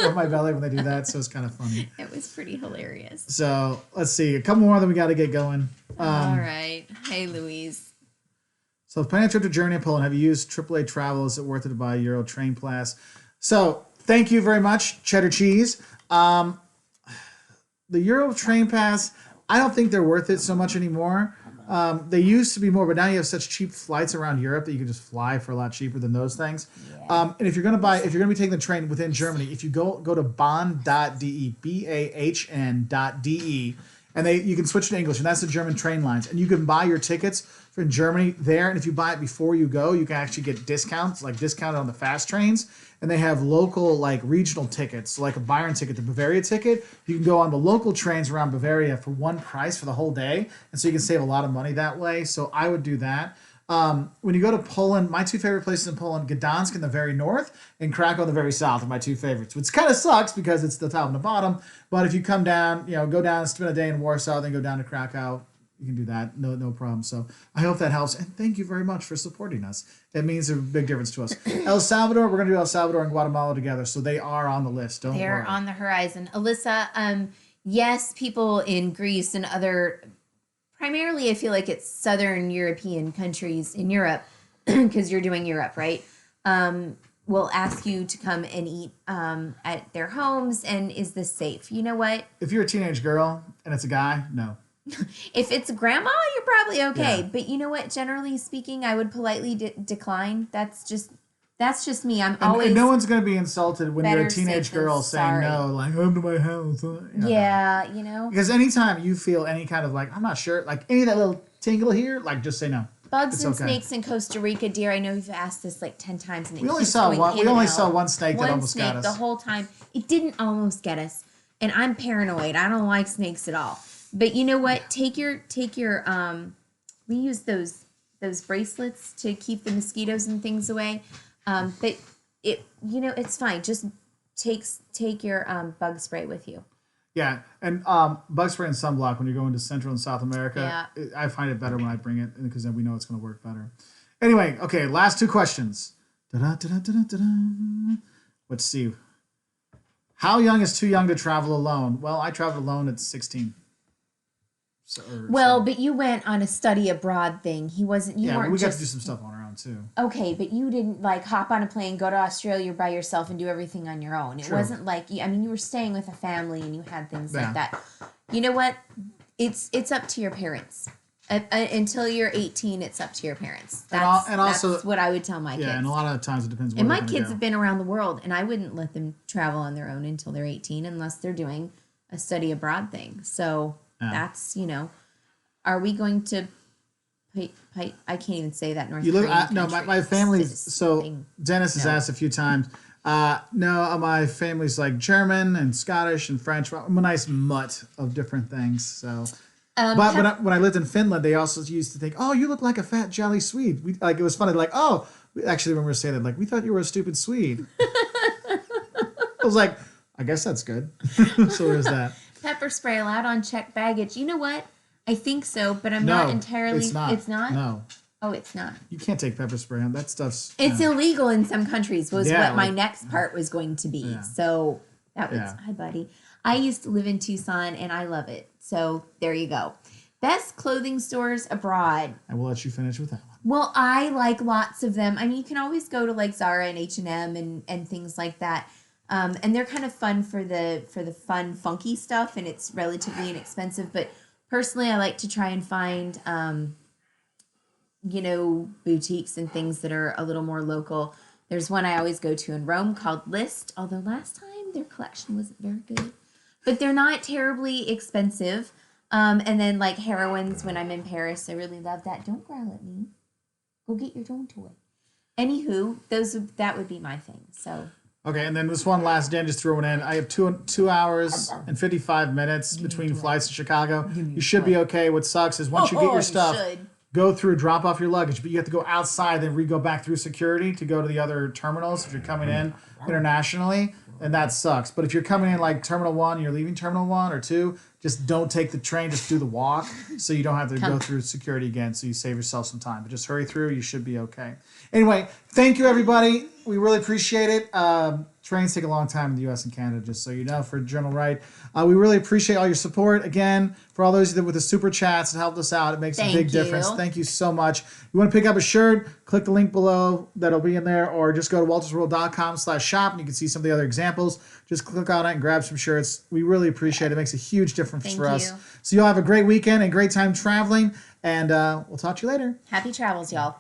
rub my belly when they do that. So it's kind of funny. It was pretty hilarious. So let's see, a couple more, then we got to get going. All right. Hey, Louise. So planning a trip to Germany and Poland. Have you used AAA Travel? Is it worth it to buy a Euro train pass? So thank you very much, Cheddar Cheese. The Euro train pass, I don't think they're worth it so much anymore. They used to be more, but now you have such cheap flights around Europe that you can just fly for a lot cheaper than those things. Yeah. And if you're gonna be taking the train within Germany, if you go to bahn.de, bahn.de, and you can switch to English, and that's the German train lines, and you can buy your tickets from Germany there, and if you buy it before you go, you can actually get discounts, like discounted on the fast trains, and they have local, like regional tickets, so like a Bayern ticket, the Bavaria ticket, you can go on the local trains around Bavaria for one price for the whole day, and so you can save a lot of money that way, so I would do that. When you go to Poland, my two favorite places in Poland, Gdansk in the very north and Krakow in the very south are my two favorites, which kind of sucks because it's the top and the bottom, but if you come down, go down, spend a day in Warsaw, then go down to Krakow, you can do that, no problem. So I hope that helps, and thank you very much for supporting us. It means a big difference to us. El Salvador, we're going to do El Salvador and Guatemala together, so they are on the list. They're on the horizon. Alyssa, yes, people in Greece and other, primarily I feel like it's Southern European countries in Europe, because you're doing Europe, right? Will ask you to come and eat at their homes, and is this safe? You know what? If you're a teenage girl and it's a guy, no. If it's grandma, you're probably okay. Yeah. But you know what? Generally speaking, I would politely decline. That's just me. I'm always. And no one's going to be insulted when you're a teenage girl saying no, like, come to my house. Yeah, Because anytime you feel any kind of like, I'm not sure, like any of that little tingle here, like just say no. Bugs and snakes in Costa Rica, dear. I know you've asked this like 10 times, and we only saw one snake that almost got us. The whole time. It didn't almost get us, and I'm paranoid. I don't like snakes at all. But you know what? Take your we use those bracelets to keep the mosquitoes and things away. But it's fine. Just take your bug spray with you. Yeah, and bug spray and sunblock when you're going to Central and South America. Yeah. I find it better when I bring it because then we know it's going to work better. Anyway, okay, last 2 questions. Let's see. How young is too young to travel alone? Well, I traveled alone at 16. But you went on a study abroad thing. He wasn't. You weren't. We got to do some stuff on our own too. Okay, but you didn't like hop on a plane, go to Australia by yourself, and do everything on your own. It wasn't like you were staying with a family and you had things like that. You know what? It's up to your parents. Until you're 18, it's up to your parents. That's what I would tell my kids. Yeah, and a lot of times it depends. And my kids have been around the world, and I wouldn't let them travel on their own until they're 18, unless they're doing a study abroad thing. So that's Are we going to? I can't even say that. North. You look. My family's so. Dennis has asked a few times. No, my family's like German and Scottish and French. I'm a nice mutt of different things. So. But when I lived in Finland, they also used to think, "Oh, you look like a fat jelly Swede." It was funny. Like, "Oh," actually, when we were saying that, like, we thought you were a stupid Swede. I was like, "I guess that's good." So there's that. Pepper spray allowed on checked baggage. You know what? I think so, but I'm not entirely. It's not. It's not. No. Oh, it's not. You can't take pepper spray on that stuff's. It's illegal in some countries. Was what my next part was going to be. Yeah. So that was hi, buddy. I used to live in Tucson, and I love it. So there you go. Best clothing stores abroad. And we'll let you finish with that one. Well, I like lots of them. I mean, you can always go to like Zara and H&M and things like that. And they're kind of fun for the fun, funky stuff, and it's relatively inexpensive. But personally, I like to try and find, boutiques and things that are a little more local. There's one I always go to in Rome called List, although last time their collection wasn't very good. But they're not terribly expensive. And then like heroines when I'm in Paris, I really love that. Don't growl at me. Go get your own toy. Anywho, that would be my thing. So. Okay, and then this one last, Dan just threw it in. I have 2 hours and 55 minutes between flights to Chicago. You should be okay. What sucks is once you get your stuff, go through, drop off your luggage, but you have to go outside, then go back through security to go to the other terminals if you're coming in internationally. And that sucks. But if you're coming in like Terminal 1, you're leaving Terminal 1 or 2, just don't take the train. Just do the walk so you don't have to go through security again, so you save yourself some time. But just hurry through. You should be okay. Anyway, thank you, everybody. We really appreciate it. Trains take a long time in the U.S. and Canada, just so you know, for Journal Right. We really appreciate all your support. Again, for all those of you that with the super chats that helped us out, it makes a big difference. Thank you so much. You want to pick up a shirt, click the link below. That'll be in there. Or just go to woltersworld.com/shop, and you can see some of the other examples. Just click on it and grab some shirts. We really appreciate it. It makes a huge difference for us. So y'all have a great weekend and great time traveling. And we'll talk to you later. Happy travels, y'all.